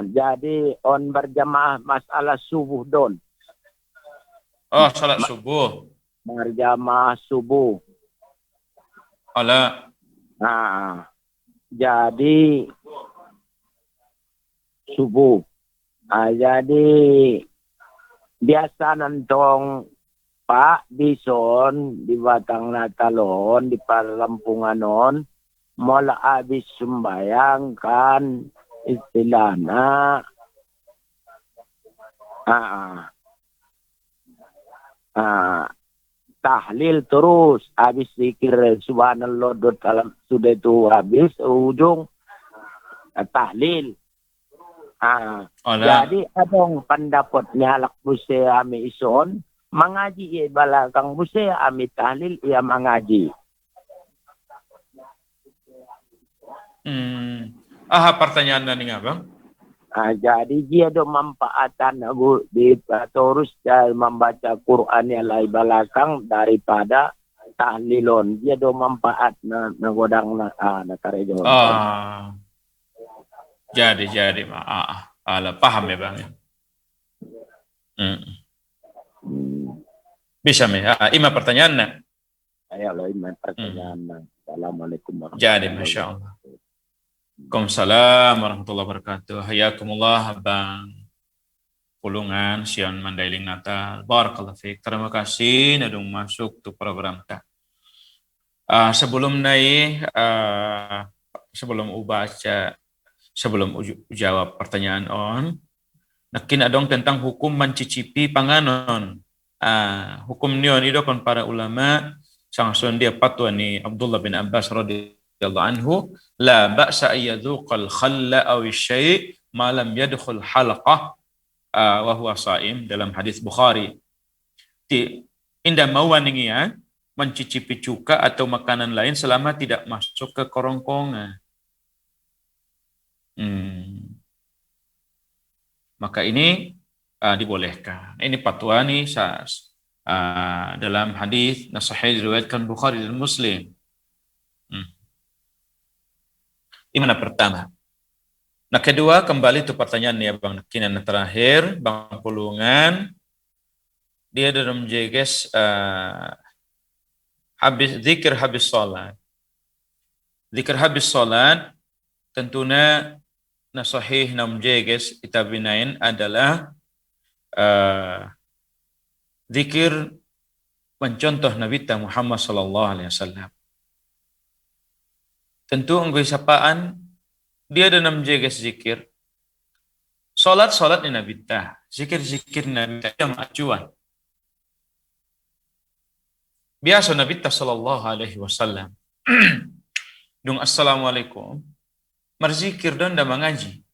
Jadi on berjamaah masalah subuh don. Oh, salat subuh. Berjamaah subuh. Olah. Jadi subuh. Jadi biasa nantong Pak Bison di Batang Natalon di Parlampunganon mula habis sembayang kan istilahnya tahlil terus habis zikir subhanallah sudah itu habis ujung tahlil. Jadi abang pendapatnya lak buse ami ison mengaji balakang buse ami tahlil ia mengaji. Pertanyaan nih abang. Jadi dia do manfaatan di terus membaca Quran yang lain belakang daripada tahlilon. Dia do manfaat nagodang nakarejo. Jadi paham ya bang. Bisa me. Ima pertanyaan na. Ayo lo ima pertanyaan na. Assalamualaikum warahmatullahi wabarakatuh. Jadi masya Allah. Waalaikumsalam warahmatullahi wabarakatuh. Hayakumullah Bang Pulungan Sion Mandailing Natal. Barakallahu fiik. Terima kasih nadung masuk tu program ta. Sebelum jawab pertanyaan nakin adong tentang hukum mencicipi panganon. Hukum nion itu kon para ulama sangson dia patwa ni Abdullah bin Abbas radhiyallahu anhu la ba'sa ayyadhuqal khalla aw syai' ma lam yadkhul halaqah wa huwa sha'im dalam hadis Bukhari. Indah mawaningia mencicipi cuka atau makanan lain selama tidak masuk ke kerongkongan. Maka ini dibolehkan. Ini fatwa nih dalam hadis sahih diriwayatkan Bukhari dan Muslim. Ini mana pertama. Nah kedua kembali itu pertanyaan ya Bang Kinan terakhir Bang Pulungan dia dalam jeges zikir habis salat. Zikir habis salat tentunya nasahih nam jeges itabinain adalah zikir mencontoh Nabi Muhammad sallallahu alaihi wasallam. Tentu engkau sapaan dia ada nam jeges zikir. Salat ni Nabi zikir Nabi yang acuan. Biasa Nabi sallallahu alaihi wasallam. Dung assalamualaikum. Berzikir dan mengaji.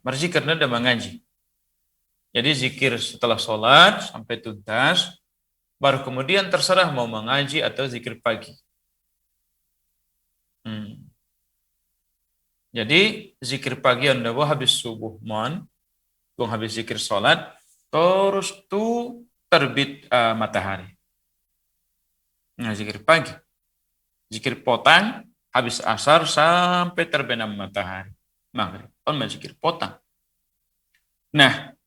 Berzikir dan mengaji. Jadi zikir setelah sholat sampai tuntas, baru kemudian terserah mau mengaji atau zikir pagi. Jadi zikir pagi anda habis subuh habis zikir sholat, terus tuh terbit matahari. Zikir pagi, zikir potang. Habis asar sampai terbenam matahari. Maghrib. Zikir potang. Nah,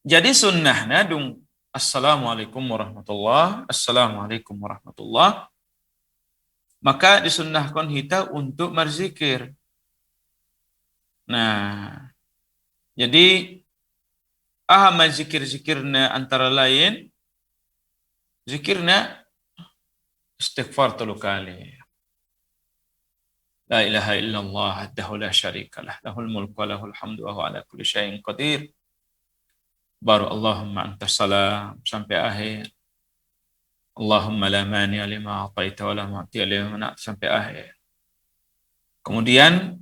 jadi sunnahnya dung assalamualaikum warahmatullah, assalamualaikum warahmatullah. Maka disunnahkan kita untuk berzikir. Nah, jadi zikir-zikirnya antara lain zikirnya istighfar 3 kali. La ilaha illallah wahdahu la syarikalah lahul mulku wa lahul hamdu wa huwa ala kulli syai'in qadir. Baru Allahumma antas salam sampai akhir. Allahumma la mani'a lima a'taita wa la mu'tiya lima mana'ta sampai akhir. Kemudian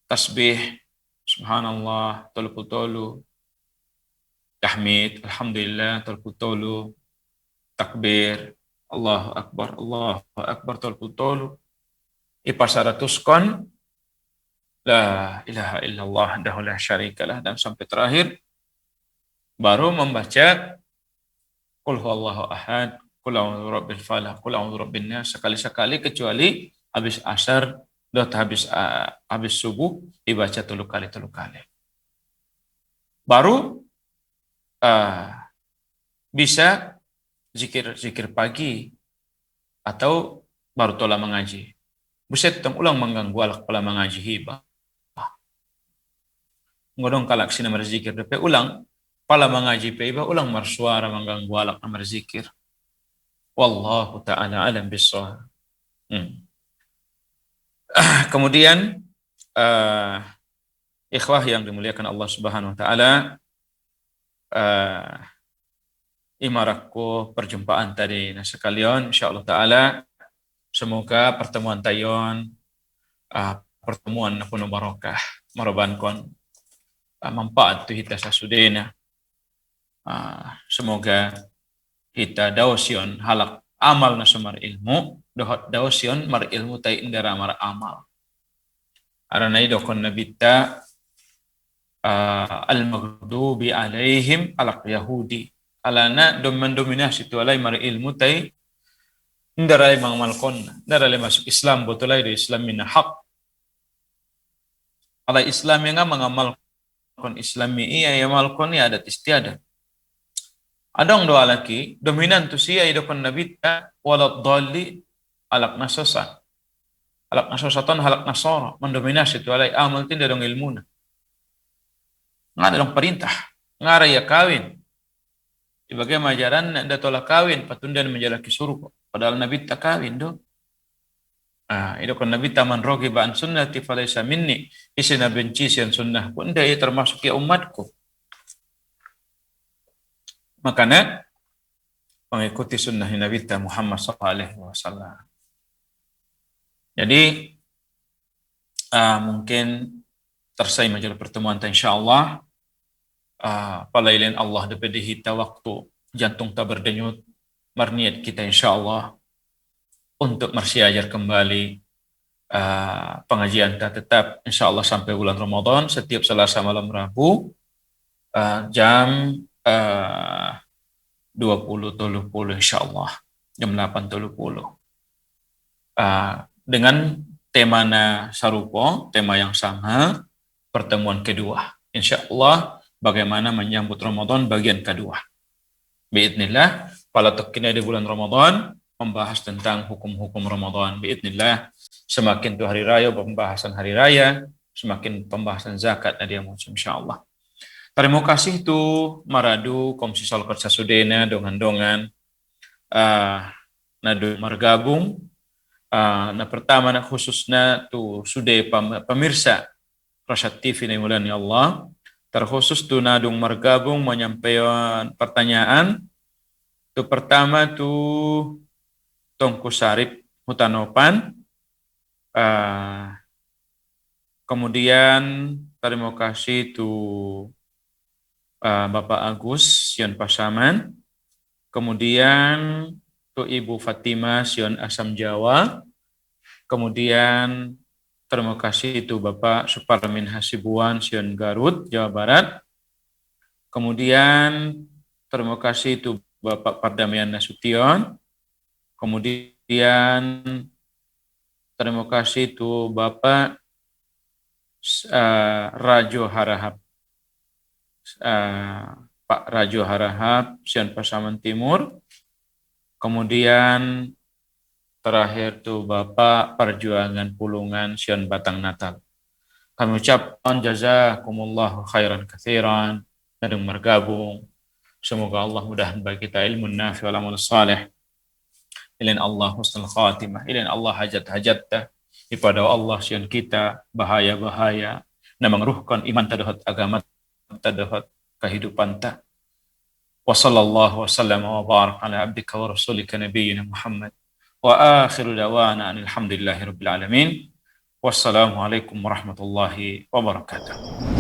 tasbih subhanallah tolu, tahmid alhamdulillah tolu, takbir Allahu akbar tolu. Ipa 100 kon la ilaha illallah wahdahu la syarikalah, dan sampai terakhir baru membaca qul huwallahu ahad, qul a'udzu birabbil falaq, qul a'udzu birabbin nas sekali-sekali, kecuali habis asar habis subuh dibaca 3 kali. Baru bisa zikir pagi atau baru tola mengaji. Buset tong ulang mengganggu alak pala mengaji hibah. Ngodong kalak sina berzikir depe ulang pala mengaji pe iba ulang marsuara mengganggu alak na berzikir. Wallahu ta'ala alam bissawab. Kemudian ikhwah yang dimuliakan Allah Subhanahu wa taala, imarakku perjumpaan tadi nah sekalian insyaallah taala semoga pertemuan tayon pertemuan penuh barokah marobankon manfaat tu kita sasudena. Semoga kita dausion halak amal na sumar ilmu dohot dausion mar ilmu tay indara mar amal aranai dokon nabita al-maghdubi alaihim alaq yahudi alana mendominasi tu alai mar ilmu tay indara mangamal kon indara masuk Islam botolai do Islam min haq ala Islam yang mangamal kon Islami iya yamal kon ya adat istiadat. Adong doa lagi dominan tu sia idokon nabita walad dhalli alak nasosaton halak nasara mendominasi tu alai amal tinda dong ilmuna ngada dong perintah ngara ya kawin sebagai majaran nda tola kawin patundan menjalaki surga padahal nabita kawin do. Idokon nabita man rogiba an sunnati falaysa minni isina benci sian sunnah pun dia termasuk ya umatku. Makanya mengikuti sunnah Nabi Muhammad SAW. Jadi mungkin tersai majalah pertemuan insyaallah palailen Allah dapat dihita waktu jantung tak berdenyut marniat kita insyaallah untuk marsiajar kembali pengajian kita tetap insyaallah sampai bulan Ramadan setiap Selasa malam Rabu jam 20.30 insyaallah jam 8.30 dengan tema sarupo, tema yang sama, pertemuan kedua insyaallah bagaimana menyambut Ramadan bagian kedua biidznillah pada tekina di bulan Ramadan membahas tentang hukum-hukum Ramadan biidznillah semakin tu hari raya pembahasan hari raya semakin pembahasan zakat nadia insyaallah. Terima kasih tu maradu komisi salkat sasudena dongan-dongan nadu margabung na pertama na khususnya tu sude pemirsa Rasyad TV na mulan ya Allah terkhusus tu nadung margabung menyampaikan pertanyaan tu pertama tu Tongku Sarip Hutanopan kemudian terima kasih tu Bapak Agus Sion Pasaman, kemudian tu Ibu Fatimah Sion Asam Jawa, kemudian terima kasih itu Bapak Suparmin Hasibuan Sion Garut Jawa Barat, kemudian terima kasih itu Bapak Pardamian Nasution, kemudian terima kasih itu Bapak Rajo Harahap. Pak Rajo Harahap Sian Pasaman Timur, kemudian terakhir tuh Bapak Perjuangan Pulungan Sian Batang Natal. Kami ucapkan jazakumullahu khairan katsiran dan bergabung. Semoga Allah mudahan bagi kita ilmu nafi wal amal salih. Ilain Allah husnul khatimah, ilain Allah hajat-hajatah, ipada Allah sian kita bahaya-bahaya na mangruhkan iman tadahot agama tadahot kehidupan ta. Wa sallallahu wasallam wa barak ala abdika wa rasulika nabiyyina Muhammad wa akhiru dawana alhamdulillahi rabbil alamin. Wassalamualaikum warahmatullahi wabarakatuh.